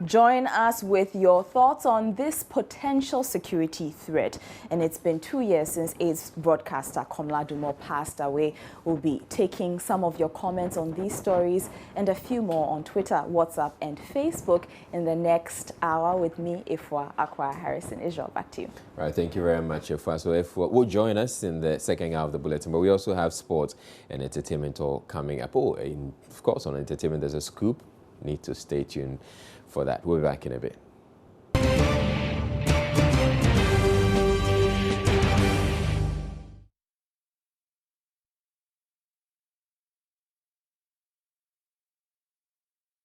Join us with your thoughts on this potential security threat. And it's been 2 years since AIDS broadcaster Komla Dumo passed away. We'll be taking some of your comments on these stories and a few more on Twitter, WhatsApp, and Facebook in the next hour with me, Ifwa Akwa Harrison. Israel, back to you. Right, thank you very much, Ifwa. So Ifwa will join us in the second hour of the bulletin, but we also have sports and entertainment all coming up. Oh, and of course, on entertainment, there's a scoop. Need to stay tuned for that. We'll be back in a bit.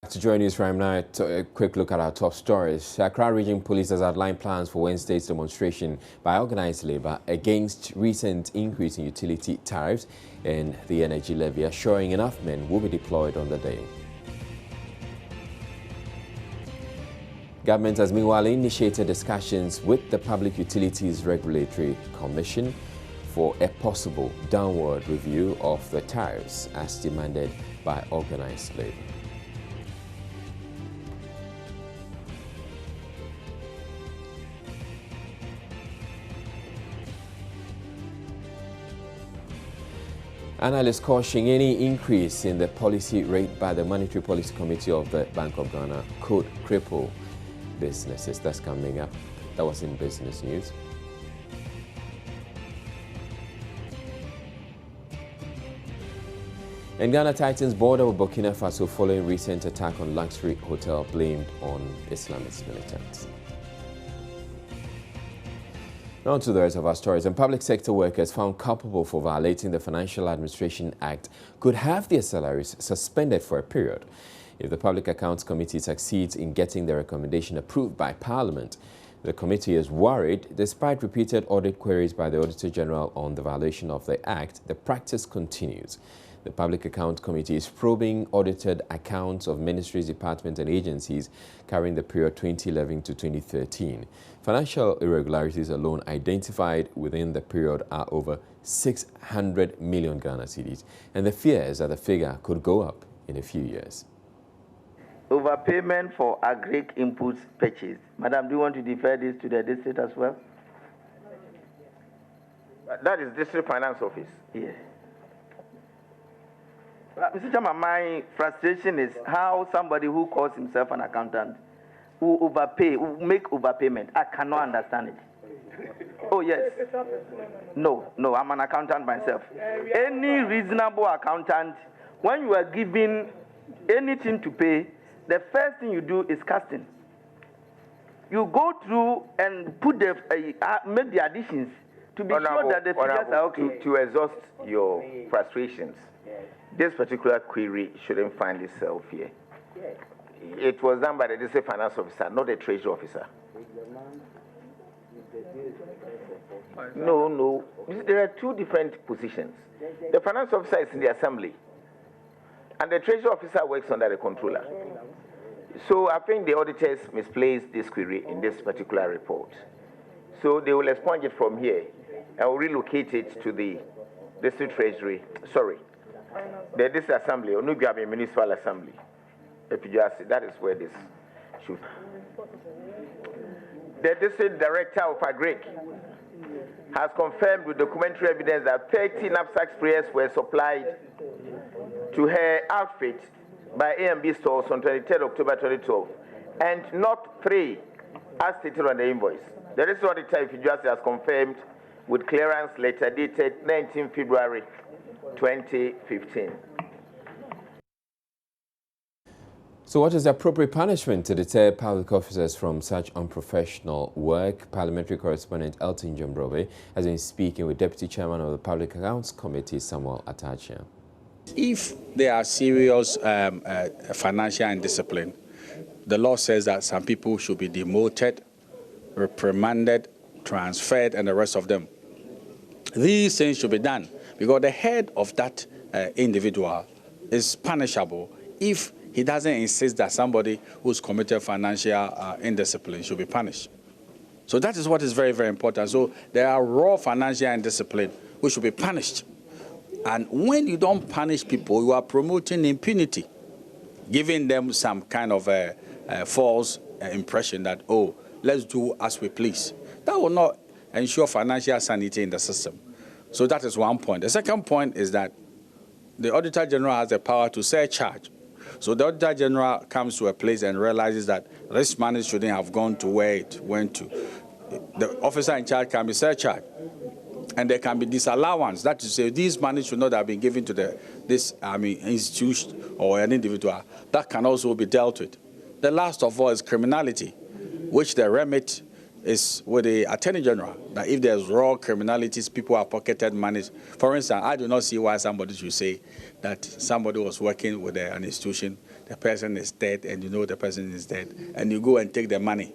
To join us right now, a quick look at our top stories. Accra Region Police has outlined plans for Wednesday's demonstration by organized labor against recent increase in utility tariffs and the energy levy, assuring enough men will be deployed on the day. Government has meanwhile initiated discussions with the Public Utilities Regulatory Commission for a possible downward review of the tariffs as demanded by organized labor. Analysts caution any increase in the policy rate by the Monetary Policy Committee of the Bank of Ghana could cripple businesses. That's coming up. That was in business news. And Ghana tightens border with Burkina Faso following recent attack on luxury hotel blamed on Islamist militants. Now to the rest of our stories. And public sector workers found culpable for violating the Financial Administration Act could have their salaries suspended for a period if the Public Accounts Committee succeeds in getting the recommendation approved by Parliament. The committee is worried, despite repeated audit queries by the Auditor General on the violation of the Act, the practice continues. The Public Accounts Committee is probing audited accounts of ministries, departments and agencies covering the period 2011 to 2013. Financial irregularities alone identified within the period are over 600 million Ghana cedis, and the fear is that the figure could go up in a few years. Overpayment for agric inputs purchased. Madam, do you want to defer this to the district as well? That is District Finance Office. Yes. Mr. Chairman, my frustration is how somebody who calls himself an accountant will overpay, will make overpayment. I cannot understand it. Oh, yes. No, I'm an accountant myself. Any reasonable accountant, when you are given anything to pay, the first thing you do is casting. You go through and put make the additions to be sure that the figures are okay. To exhaust your frustrations, this particular query shouldn't find itself here. It was done by the district finance officer, not the treasury officer. No. There are two different positions. The finance officer is in the assembly, and the treasury officer works under the controller. So I think the auditors misplaced this query in this particular report. So they will expunge it from here and will relocate it to the district treasury. Sorry, the district assembly, or Nubiabi Municipal Assembly. That is where this should. The district director of Agric has confirmed with documentary evidence that 30 knapsack sprayers were supplied to her outfit by A&B stores on 23rd October 2012, and not 3 as stated on the invoice. The district auditor has confirmed with clearance letter dated 19 February 2015. So what is the appropriate punishment to deter public officers from such unprofessional work? Parliamentary correspondent Elton Jombrobe has been speaking with Deputy Chairman of the Public Accounts Committee, Samuel Atachia. If there are serious financial indiscipline, the law says that some people should be demoted, reprimanded, transferred, and the rest of them. These things should be done because the head of that individual is punishable if he doesn't insist that somebody who's committed financial indiscipline should be punished. So that is what is very, very important. So there are raw financial indiscipline which should be punished. And when you don't punish people, you are promoting impunity, giving them some kind of a false impression that, oh, let's do as we please. That will not ensure financial sanity in the system. So that is one point. The second point is that the Auditor General has the power to surcharge. So the Auditor General comes to a place and realizes that this money shouldn't have gone to where it went to. The officer in charge can be surcharged. And there can be disallowance. That is to say, these money should not have been given to this institution or an individual. That can also be dealt with. The last of all is criminality, which the remit is with the Attorney General, that if there's raw criminalities, people have pocketed money. For instance, I do not see why somebody should say that somebody was working with an institution, the person is dead, and you know the person is dead, and you go and take the money.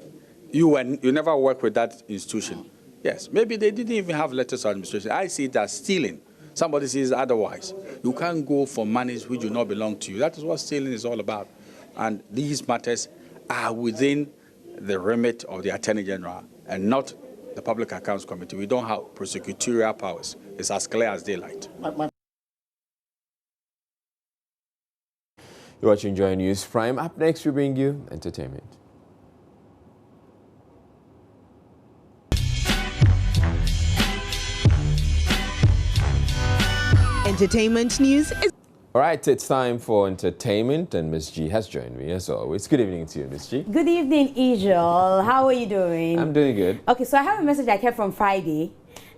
You never work with that institution. Yes, maybe they didn't even have letters of administration. I see it as stealing. Somebody sees otherwise. You can't go for monies which do not belong to you. That is what stealing is all about. And these matters are within the remit of the Attorney General and not the Public Accounts Committee. We don't have prosecutorial powers. It's as clear as daylight. You're watching Joy News Prime. Up next, we bring you entertainment. Entertainment news is... All right, it's time for entertainment, and Miss G has joined me as always. Good evening to you, Miss G. Good evening, Ijol. How are you doing? I'm doing good. Okay, so I have a message I kept from Friday,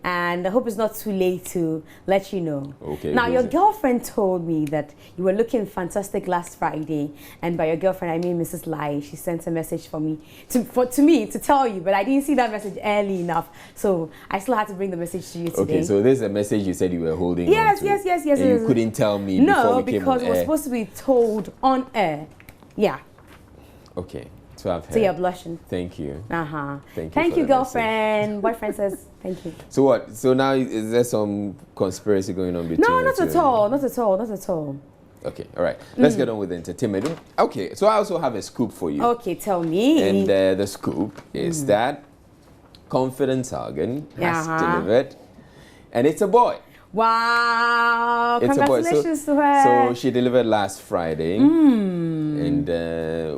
and I hope it's not too late to let you know. Okay. Now, your girlfriend told me that you were looking fantastic last Friday, and by your girlfriend, I mean Mrs. Lai. She sent a message for me to me to tell you, but I didn't see that message early enough, so I still had to bring the message to you today. Okay, so this is a message you said you were holding on to. Yes. And you couldn't tell me before we came on air. No, because it was supposed to be told on air. Yeah. Okay. So I've heard. So you're blushing. Thank you. Thank you, girlfriend. Boyfriend says thank you. So what? So now is there some conspiracy going on between No, not at all. Not at all. Not at all. Okay, all right. Let's get on with the entertainment. Okay, so I also have a scoop for you. Okay, tell me. And the scoop is that Confidence Hagen has delivered, and it's a boy. Wow! It's Congratulations to her. So she delivered last Friday, and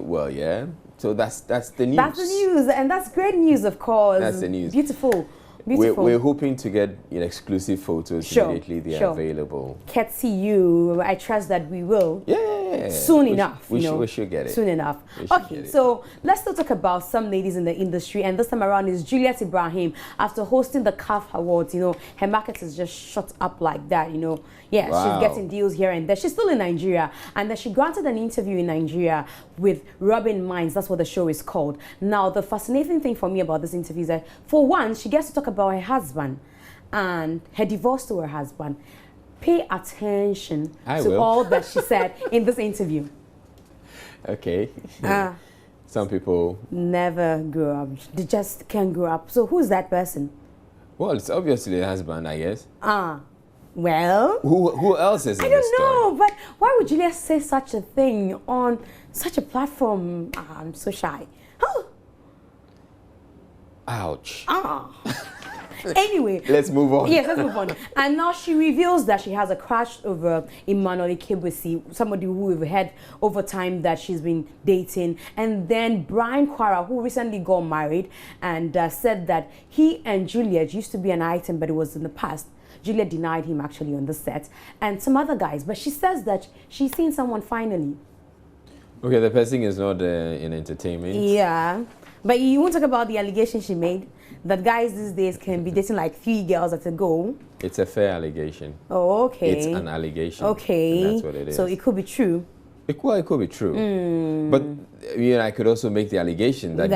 well, yeah. So that's the news. That's the news, and that's great news, of course. That's the news. Beautiful. We're hoping to get exclusive photos immediately they are available. Courtesy you, I trust that we will. Yeah. Soon enough. We should get it. Soon enough. Okay, so let's still talk about some ladies in the industry, and this time around is Juliet Ibrahim. After hosting the CAF Awards, her market has just shot up like that. Yeah, she's getting deals here and there. She's still in Nigeria, and then she granted an interview in Nigeria with Robin Mines. That's what the show is called. Now, the fascinating thing for me about this interview is that, for one, she gets to talk about her husband and her divorce to her husband. Pay attention to all that she said in this interview. Okay. Some people never grow up. They just can't grow up. So who's that person? Well, it's obviously the husband, I guess. Well, who else is in I don't know, but why would Julia say such a thing on such a platform? I'm so shy. Ouch. Anyway, let's move on. Yes, let's move on. And now she reveals that she has a crush over Emmanuel Ikebisi, somebody who we've heard over time that she's been dating. And then Brian Kwara, who recently got married, and said that he and Juliet used to be an item, but it was in the past. Juliet denied him actually on the set, and some other guys. But she says that she's seen someone finally. Okay, the person is not in entertainment. Yeah, but you won't talk about the allegation she made that guys these days can be dating like 3 girls at a go. It's a fair allegation. Oh, okay. It's an allegation. Okay. And that's what it is. So it could be true. It could be true. But I could also make the allegation that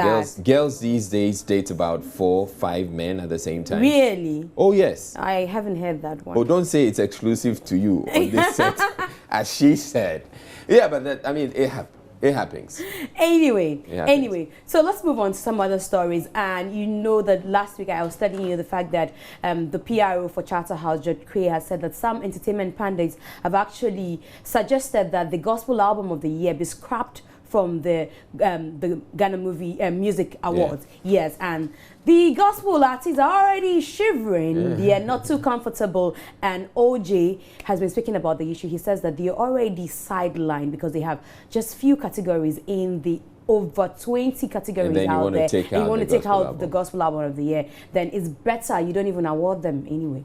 girls these days date about 4, 5 men at the same time. Really? Oh, yes. I haven't heard that one. Oh, don't say it's exclusive to you on this set, as she said. Yeah, but that, it happens. Anyway, so let's move on to some other stories. And you know that last week I was telling you the fact that the PRO for Charterhouse, George Cray, has said that some entertainment pundits have actually suggested that the Gospel Album of the Year be scrapped from the Ghana Music Awards. Yes, and the gospel artists are already shivering. They are not too comfortable. And OJ has been speaking about the issue. He says that they are already sidelined because they have just few categories in the over 20 categories out there. And you want to take out the Gospel Album of the Year. Then it's better you don't even award them anyway.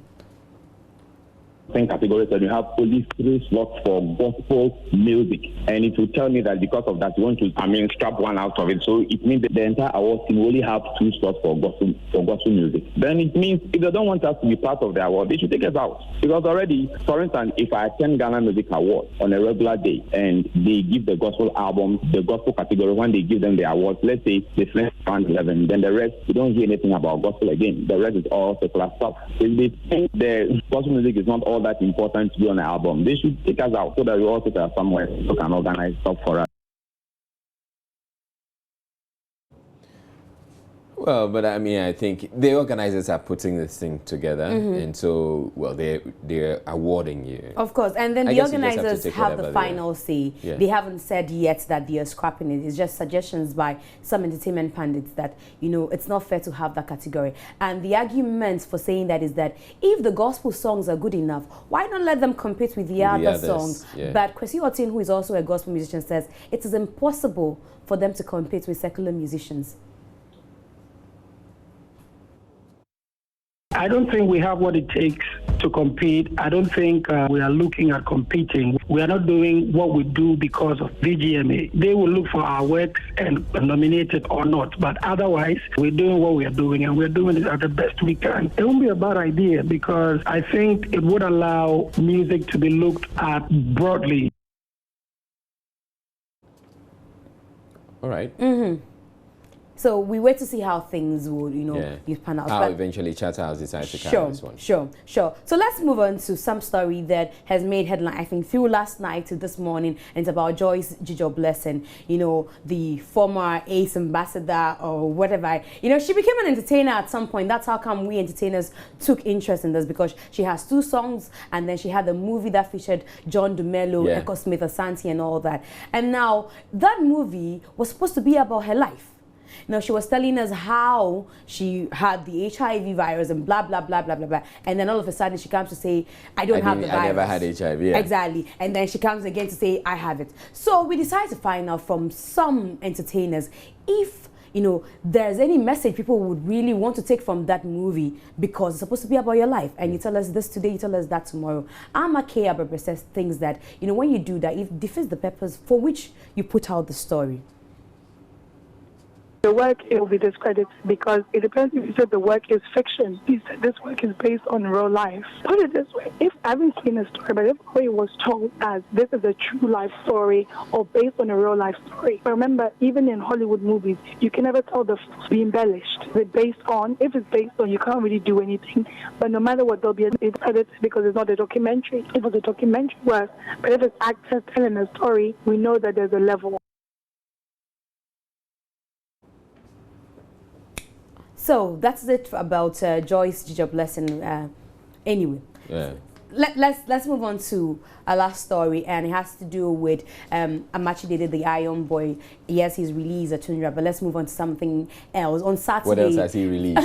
10 categories, and you have only 3 slots for gospel music. And it will tell me that because of that, you want to, scrap one out of it. So it means that the entire award team will only have 2 slots for gospel music. Then it means if they don't want us to be part of the award, they should take us out. Because already, for instance, if I attend Ghana Music Award on a regular day and they give the gospel album, the gospel category, when they give them the awards, let's say they finish round 11, then the rest, you don't hear anything about gospel again. The rest is all secular stuff. If they think the gospel music is not all that important to be on the album, they should take us out so that we all sit somewhere so can organize stuff for us. Well, but I think the organizers are putting this thing together, and so, well, they're awarding you. Of course, and then the organizers have the final say. Yeah. They haven't said yet that they are scrapping it. It's just suggestions by some entertainment pundits that, it's not fair to have that category. And the argument for saying that is that if the gospel songs are good enough, why not let them compete with the other songs? Yeah. But Kwesi Otin, who is also a gospel musician, says it is impossible for them to compete with secular musicians. I don't think we have what it takes to compete. I don't think we are looking at competing. We are not doing what we do because of VGMA. They will look for our works and nominate it or not. But otherwise, we're doing what we are doing, and we're doing it at the best we can. It won't be a bad idea because I think it would allow music to be looked at broadly. All right. So we wait to see how things will, pan out. How eventually Charterhouse decides to carry this one. Sure. So let's move on to some story that has made headline, I think, through last night to this morning. And it's about Joyce Jijo Blessing, the former ACE ambassador or whatever. She became an entertainer at some point. That's how come we entertainers took interest in this, because she has 2 songs, and then she had a movie that featured John Dumelo, Echo Smith, Asante, and all that. And now that movie was supposed to be about her life. She was telling us how she had the HIV virus and blah, blah, blah, blah, blah, blah. And then all of a sudden she comes to say, I have the virus. I never had HIV, yeah. Exactly. And then she comes again to say, I have it. So we decided to find out from some entertainers if, there's any message people would really want to take from that movie, because it's supposed to be about your life. And you tell us this today, you tell us that tomorrow. Ama K. Abebe says things that, when you do that, it defeats the purpose for which you put out the story. The work, it will be discredited because it depends if you said the work is fiction. You said this work is based on real life. Put it this way, if I haven't seen a story, but if the way it was told as this is a true life story or based on a real life story. But remember, even in Hollywood movies, you can never tell the be embellished. If it's based on, you can't really do anything. But no matter what, there'll be an edit because it's not a documentary. It was a documentary work. But if it's actors telling a story, we know that there's a level. So that's it about Joyce Jijo Blessing. Anyway, let's move on to our last story, and it has to do with Amachidede, the Iron Boy. Yes, he's released a Tundra, but let's move on to something else. On Saturday, what else has he released?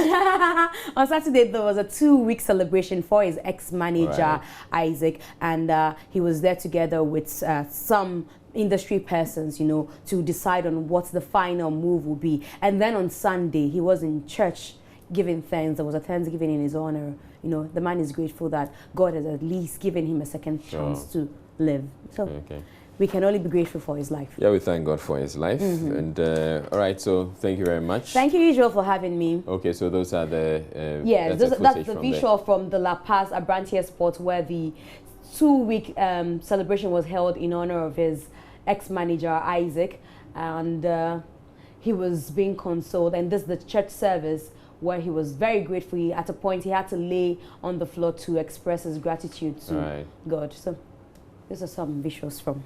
On Saturday, there was a 2-week celebration for his ex-manager, Isaac, and he was there together with some industry persons, to decide on what the final move will be. And then on Sunday, he was in church giving thanks. There was a Thanksgiving in his honor. The man is grateful that God has at least given him a second chance to live. So we can only be grateful for his life. Yeah, we thank God for his life. And all right, so thank you very much. Thank you, Israel, for having me. Okay, so those are the that's the visual from the La Paz Abrantia Sports, where the 2-week celebration was held in honor of his ex-manager Isaac, and he was being consoled. And this is the church service where he was very grateful. At a point, he had to lay on the floor to express his gratitude to God. So these are some visuals from.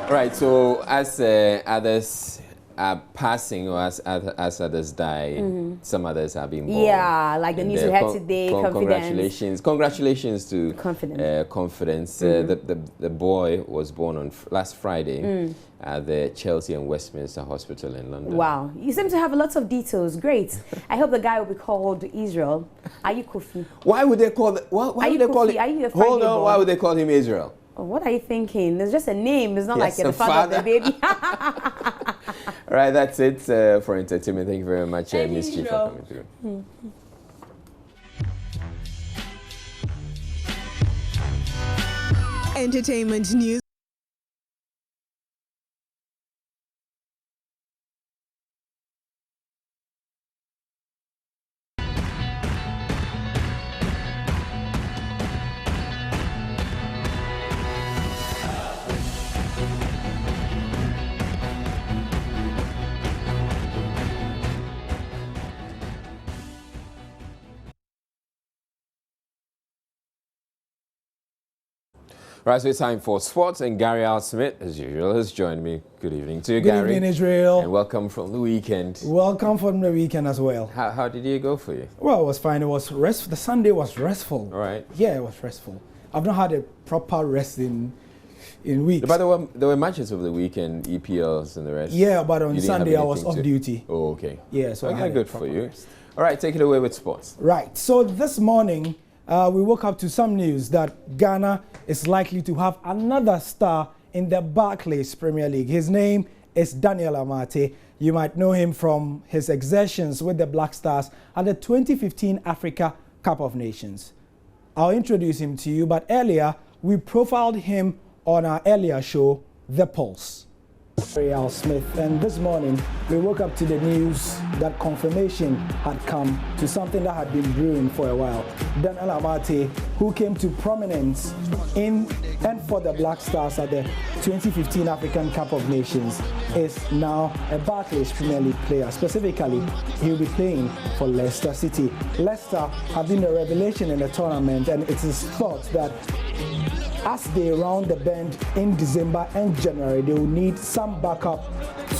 Right, so as others are passing, or as others die, some others have been born. Yeah, like the news we had today, Confidence. Congratulations to Confidence. The boy was born on last Friday at the Chelsea and Westminster Hospital in London. Wow, you seem to have a lot of details. Great. I hope the guy will be called Israel. Are you Kofi? Why would they call it? Why would they call it? Are you a Hold on, why would they call him Israel? Oh, what are you thinking? There's just a name. It's not Yes, like you're the father of the baby. All right, that's it for entertainment. Thank you very much, Miss Chief, for coming through. Entertainment news. Right, so it's time for sports, and Gary Al Smith, as usual, has joined me. Good evening to you, Good Gary. evening, Israel. And welcome from the weekend. Welcome from the weekend as well. How did it go for you? Well, it was fine. It was rest. The Sunday was restful. All right. Yeah, it was restful. I've not had a proper rest in weeks. But there were matches over the weekend, EPLs and the rest. Yeah, but on Sunday I was off duty. Oh, okay. Yeah, so I had good for you. Rest. All right, take it away with sports. Right. So this morning, we woke up to some news that Ghana is likely to have another star in the Barclays Premier League. His name is Daniel Amate. You might know him from his exertions with the Black Stars at the 2015 Africa Cup of Nations. I'll introduce him to you, but earlier we profiled him on our earlier show, The Pulse. Al Smith, and this morning we woke up to the news that confirmation had come to something that had been brewing for a while. Daniel Amate, who came to prominence in and for the Black Stars at the 2015 African Cup of Nations, is now a Barclays Premier League player. Specifically, he'll be playing for Leicester City. Leicester have been a revelation in the tournament, and it is thought that as they round the bend in December and January, they will need some backup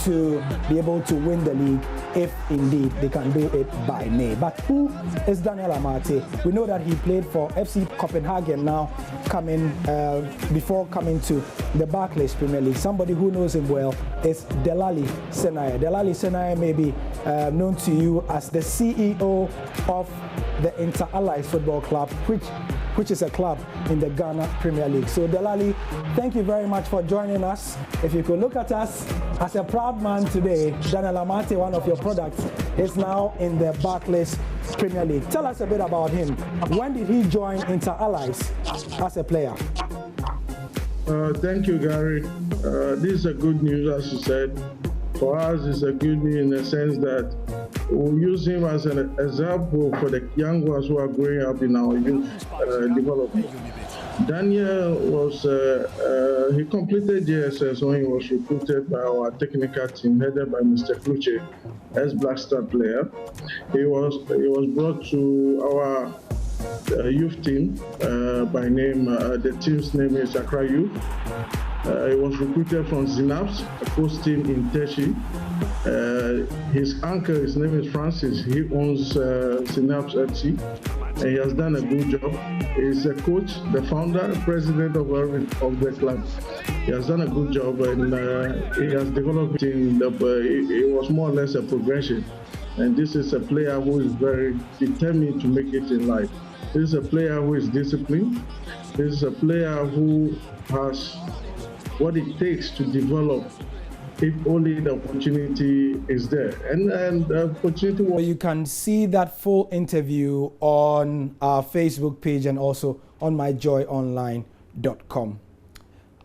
to be able to win the league if indeed they can do it by May. But who is Daniel Amate? We know that he played for FC Copenhagen now, before coming to the Barclays Premier League. Somebody who knows him well is Delali Senaya. Delali Senaya may be known to you as the CEO of the Inter Allies Football Club, which is a club in the Ghana Premier League. So Delali, thank you very much for joining us. If you could look at us as a proud man today, Daniel Amate, one of your products, is now in the Barclays Premier League. Tell us a bit about him. When did he join Inter Allies as a player? Thank you, Gary. This is a good news, as you said. For us, it's a good news in the sense that we'll use him as an example for the young ones who are growing up in our youth development. Daniel was, he completed JSS when he was recruited by our technical team headed by Mr. Kluche, ex-Black Star player. He was brought to our youth team by name, the team's name is Accra Youth. He was recruited from Zinapse, a coach team in Teshi. His uncle, his name is Francis. He owns Zinapse FC, and he has done a good job. He's a coach, the founder, president of the club. He has done a good job, and he has developed in it was more or less a progression. And this is a player who is very determined to make it in life. This is a player who is disciplined. This is a player who has what it takes to develop if only the opportunity is there. And the opportunity. You can see that full interview on our Facebook page and also on myjoyonline.com.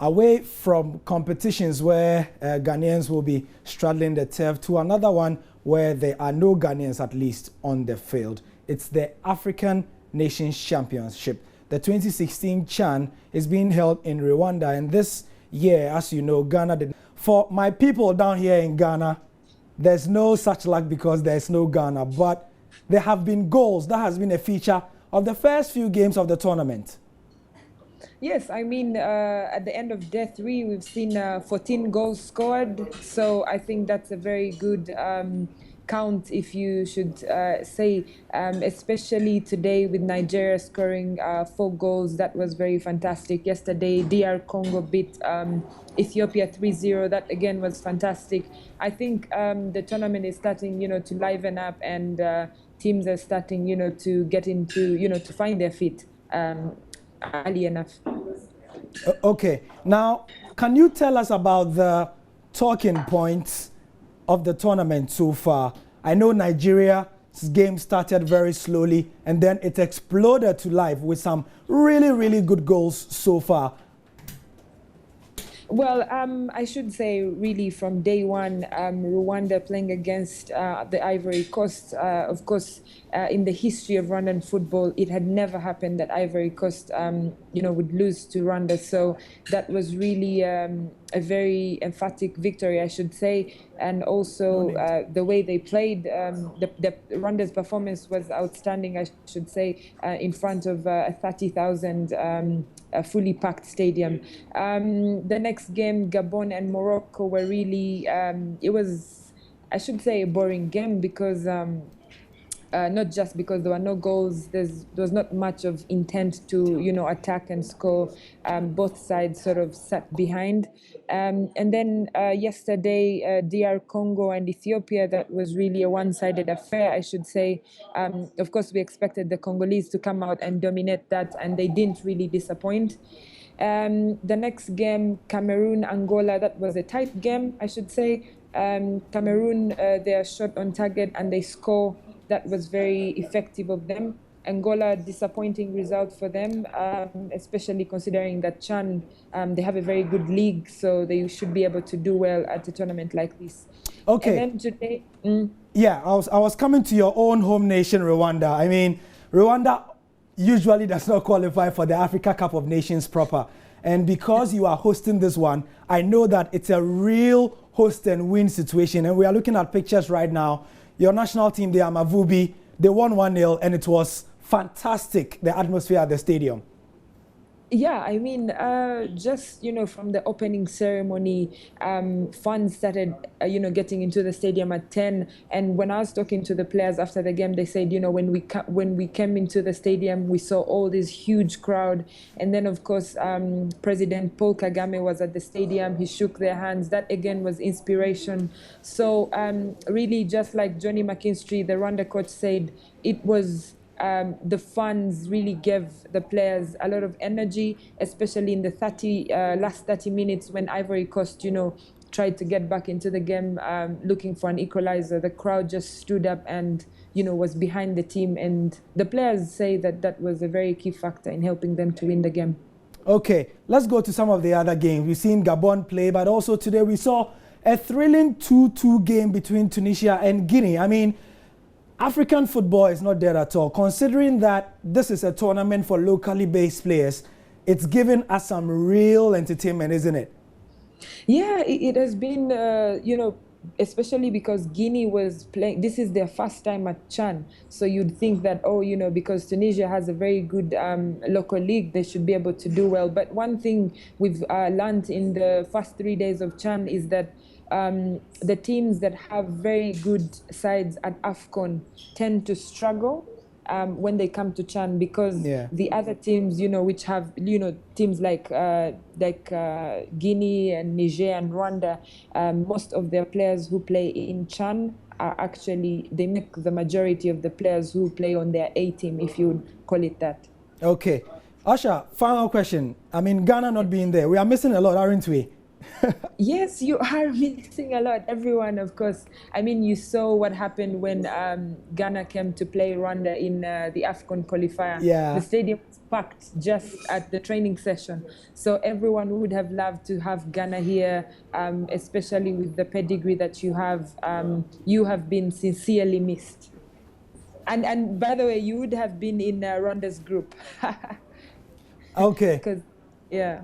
away from competitions where Ghanaians will be straddling the turf to another one where there are no Ghanaians, at least, on the field. It's the African Nations Championship. The 2016 CHAN is being held in Rwanda, and this year, as you know, Ghana did. For my people down here in Ghana, there's no such luck because there's no Ghana, but there have been goals. That has been a feature of the first few games of the tournament. Yes, I mean, at the end of day 3, we've seen 14 goals scored. So I think that's a very good count, if you should say, especially today with Nigeria scoring 4 goals. That was very fantastic. Yesterday, DR Congo beat Ethiopia 3-0. That again was fantastic. I think the tournament is starting, to liven up, and teams are starting, to get into, to find their feet early enough. Okay, now can you tell us about the talking points of the tournament so far? I know Nigeria's game started very slowly and then it exploded to life with some really, really good goals so far. Well, I should say really from day one, Rwanda playing against the Ivory Coast. Of course, in the history of Rwandan football, it had never happened that Ivory Coast, would lose to Rwanda. So that was really a very emphatic victory, I should say. And also the way they played, the Rwanda's performance was outstanding, I should say, in front of a 30,000 a fully packed stadium. The next game, Gabon and Morocco, were really, it was, I should say, a boring game because not just because there were no goals, there was not much of intent to, attack and score. Both sides sort of sat behind. And then yesterday, DR Congo and Ethiopia, that was really a one-sided affair, I should say. Of course, we expected the Congolese to come out and dominate that, and they didn't really disappoint. The next game, Cameroon-Angola, that was a tight game, I should say. Cameroon, they are shot on target and they score. That was very effective of them. Angola, disappointing result for them, especially considering that CHAN, they have a very good league, so they should be able to do well at a tournament like this. Okay. And then today, yeah, I was coming to your own home nation, Rwanda. I mean, Rwanda usually does not qualify for the Africa Cup of Nations proper. And because you are hosting this one, I know that it's a real host and win situation. And we are looking at pictures right now. Your national team, the Amavubi, they won 1-0, and it was fantastic, the atmosphere at the stadium. Yeah, I mean, just, from the opening ceremony, fans started, getting into the stadium at 10. And when I was talking to the players after the game, they said, when we came into the stadium, we saw all this huge crowd. And then, of course, President Paul Kagame was at the stadium. He shook their hands. That, again, was inspiration. So really, just like Johnny McKinstry, the Rwanda coach, said, it was... the fans really gave the players a lot of energy, especially in the last 30 minutes when Ivory Coast, tried to get back into the game, looking for an equalizer. The crowd just stood up and, was behind the team. And the players say that was a very key factor in helping them to win the game. Okay, let's go to some of the other games. We've seen Gabon play, but also today we saw a thrilling 2-2 game between Tunisia and Guinea. I mean, African football is not dead at all. Considering that this is a tournament for locally based players, it's given us some real entertainment, isn't it? Yeah, it has been, especially because Guinea was playing, this is their first time at CHAN. So you'd think that, because Tunisia has a very good local league, they should be able to do well. But one thing we've learned in the first 3 days of CHAN is that the teams that have very good sides at AFCON tend to struggle when they come to CHAN because the other teams, which have, teams like Guinea and Niger and Rwanda, most of their players who play in CHAN are actually, they make the majority of the players who play on their A team, if you would call it that. Okay. Asha, final question. I mean, Ghana not being there, we are missing a lot, aren't we? Yes, you are missing a lot. Everyone, of course. I mean, you saw what happened when Ghana came to play Rwanda in the AFCON qualifier. Yeah. The stadium was packed just at the training session. So everyone would have loved to have Ghana here, especially with the pedigree that you have. You have been sincerely missed. And by the way, you would have been in Rwanda's group. Okay. Because, yeah.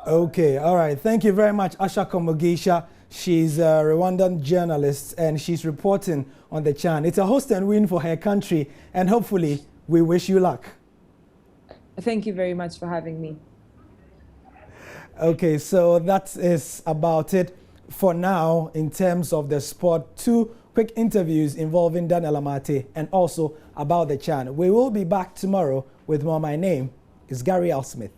Okay, all right. Thank you very much, Asha Komogisha. She's a Rwandan journalist and she's reporting on the Chan. It's a host and win for her country, and hopefully we wish you luck. Thank you very much for having me. Okay, so that is about it for now in terms of the sport. 2 quick interviews involving Daniel Amate and also about the Chan. We will be back tomorrow with more. My name is Gary L. Smith.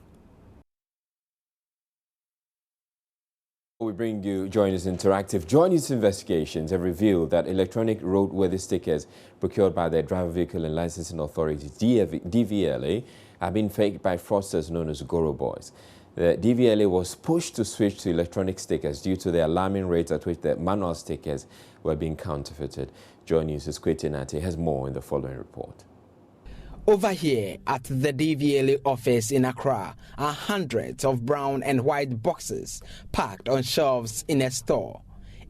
We bring you Joy News Interactive. Joy News investigations have revealed that electronic roadworthy stickers procured by the Driver Vehicle and Licensing Authority, DVLA, have been faked by fraudsters known as Goro Boys. The DVLA was pushed to switch to electronic stickers due to the alarming rate at which the manual stickers were being counterfeited. Joy News' Kwete Nate has more in the following report. Over here at the DVLA office in Accra are hundreds of brown and white boxes packed on shelves in a store.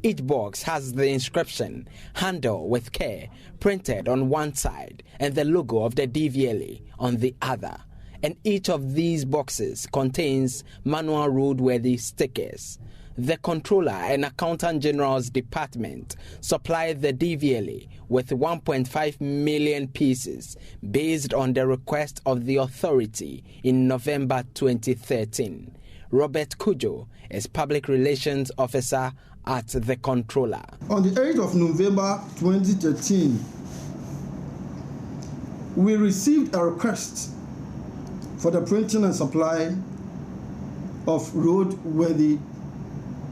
Each box has the inscription, "Handle with care," printed on one side and the logo of the DVLA on the other. And each of these boxes contains manual roadworthy stickers. The Controller and Accountant General's Department supplied the DVLA with 1.5 million pieces based on the request of the authority in November 2013. Robert Kujo is Public Relations Officer at the Controller. On the 8th of November 2013, we received a request for the printing and supply of roadworthy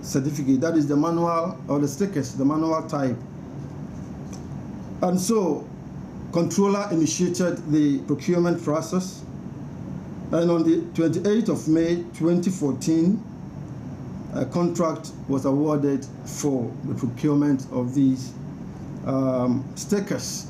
certificate, that is the manual or the stickers, the manual type. And so, Controller initiated the procurement process, and on the 28th of May 2014, a contract was awarded for the procurement of these stickers.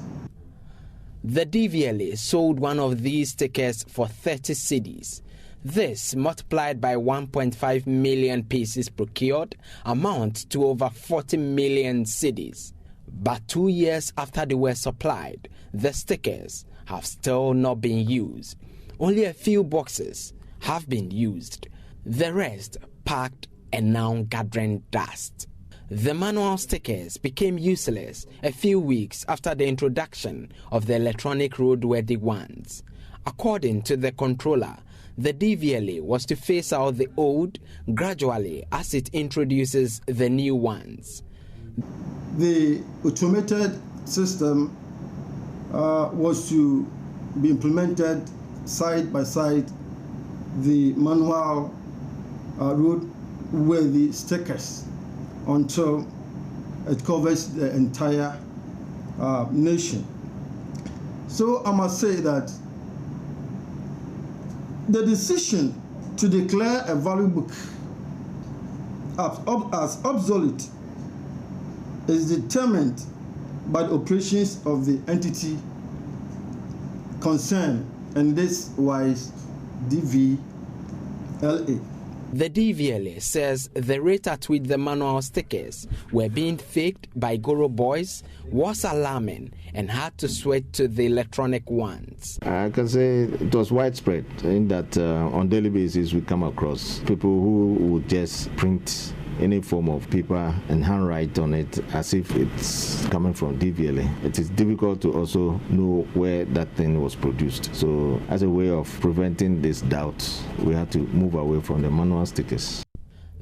The DVLA sold one of these stickers for 30 cedis. This, multiplied by 1.5 million pieces procured, amounts to over 40 million cedis. But 2 years after they were supplied, the stickers have still not been used. Only a few boxes have been used. The rest packed and now gathering dust. The manual stickers became useless a few weeks after the introduction of the electronic roadworthy ones. According to the Controller, the DVLA was to phase out the old gradually as it introduces the new ones. The automated system was to be implemented side by side the manual roadworthy stickers until it covers the entire nation. So I must say that the decision to declare a value book as obsolete is determined by the operations of the entity concerned, and this was DVLA. The DVLA says the rate at which the manual stickers were being faked by Goro Boys was alarming and had to switch to the electronic ones. I can say it was widespread in that on daily basis we come across people who would just print any form of paper and handwrite on it as if it's coming from DVLA. It is difficult to also know where that thing was produced. So as a way of preventing this doubt, we had to move away from the manual stickers.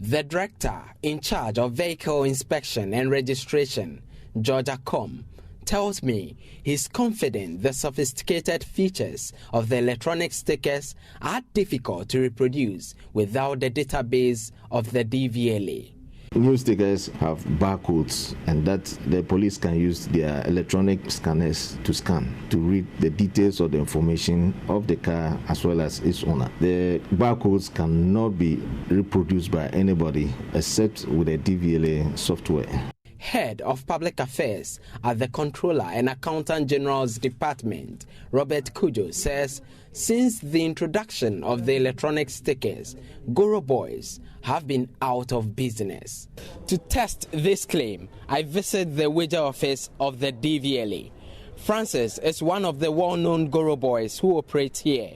The director in charge of vehicle inspection and registration, Georgia Com, tells me he's confident the sophisticated features of the electronic stickers are difficult to reproduce without the database of the DVLA. New stickers have barcodes, and that the police can use their electronic scanners to scan to read the details of the information of the car as well as its owner. The barcodes cannot be reproduced by anybody except with a DVLA software. Head of Public Affairs at the Controller and Accountant General's Department, Robert Kujo, says since the introduction of the electronic stickers, Goro Boys have been out of business. To test this claim, I visited the wager office of the DVLA. Francis is one of the well-known Goro Boys who operates here.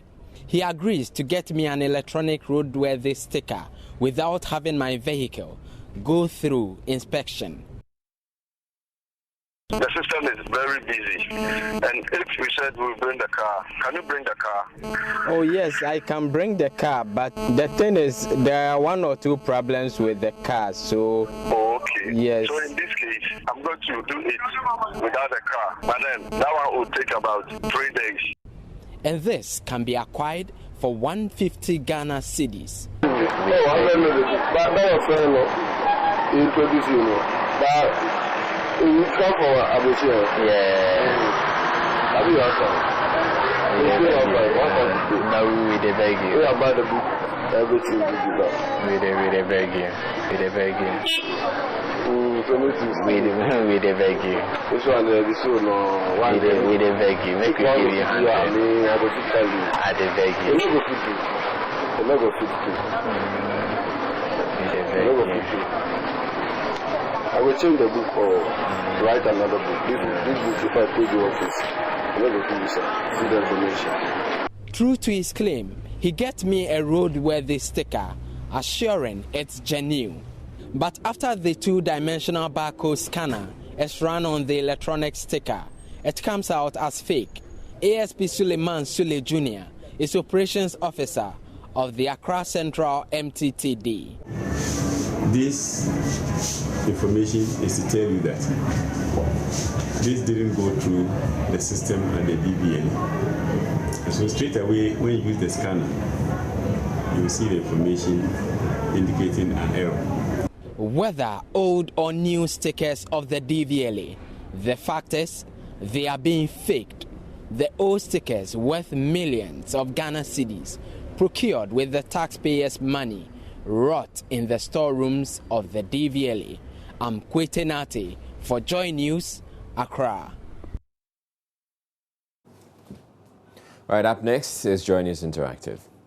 He agrees to get me an electronic roadworthy sticker without having my vehicle go through inspection. The system is very busy, and if we said we'll bring the car, can you bring the car? Oh yes, I can bring the car, but the thing is, there are 1 or 2 problems with the car, so... Oh, okay. Yes. So in this case, I'm going to do it without the car, but then that one will take about 3 days. And this can be acquired for 150 Ghana cedis. Oh, I don't know. But your friend, he introduced you, but... You come for Abuja? Yeah. Have you answered? No, we dey beg you. We are by the book. Everything will be done. We dey beg you. We dey beg you. We dey beg you. This one, this one, we dey beg you. Make we give you 100. I mean, I go to tell you. I dey beg you. You no go fit do. You no go fit do. We dey beg you. I will change the book or write another book. This book, if I put the office, I'm not going to use the information. True to his claim, he gets me a roadworthy sticker, assuring it's genuine. But after the 2-dimensional barcode scanner is run on the electronic sticker, it comes out as fake. ASP Suleiman Sule Jr. is operations officer of the Accra Central MTTD. This information is to tell you that this didn't go through the system and the DVLA. And so straight away, when you use the scanner, you will see the information indicating an error. Whether old or new stickers of the DVLA, the fact is they are being faked. The old stickers worth millions of Ghana cedis, procured with the taxpayers' money, rot in the storerooms of the DVLA. I'm Kwete Nate for Joy News, Accra. Right, up next is Joy News Interactive.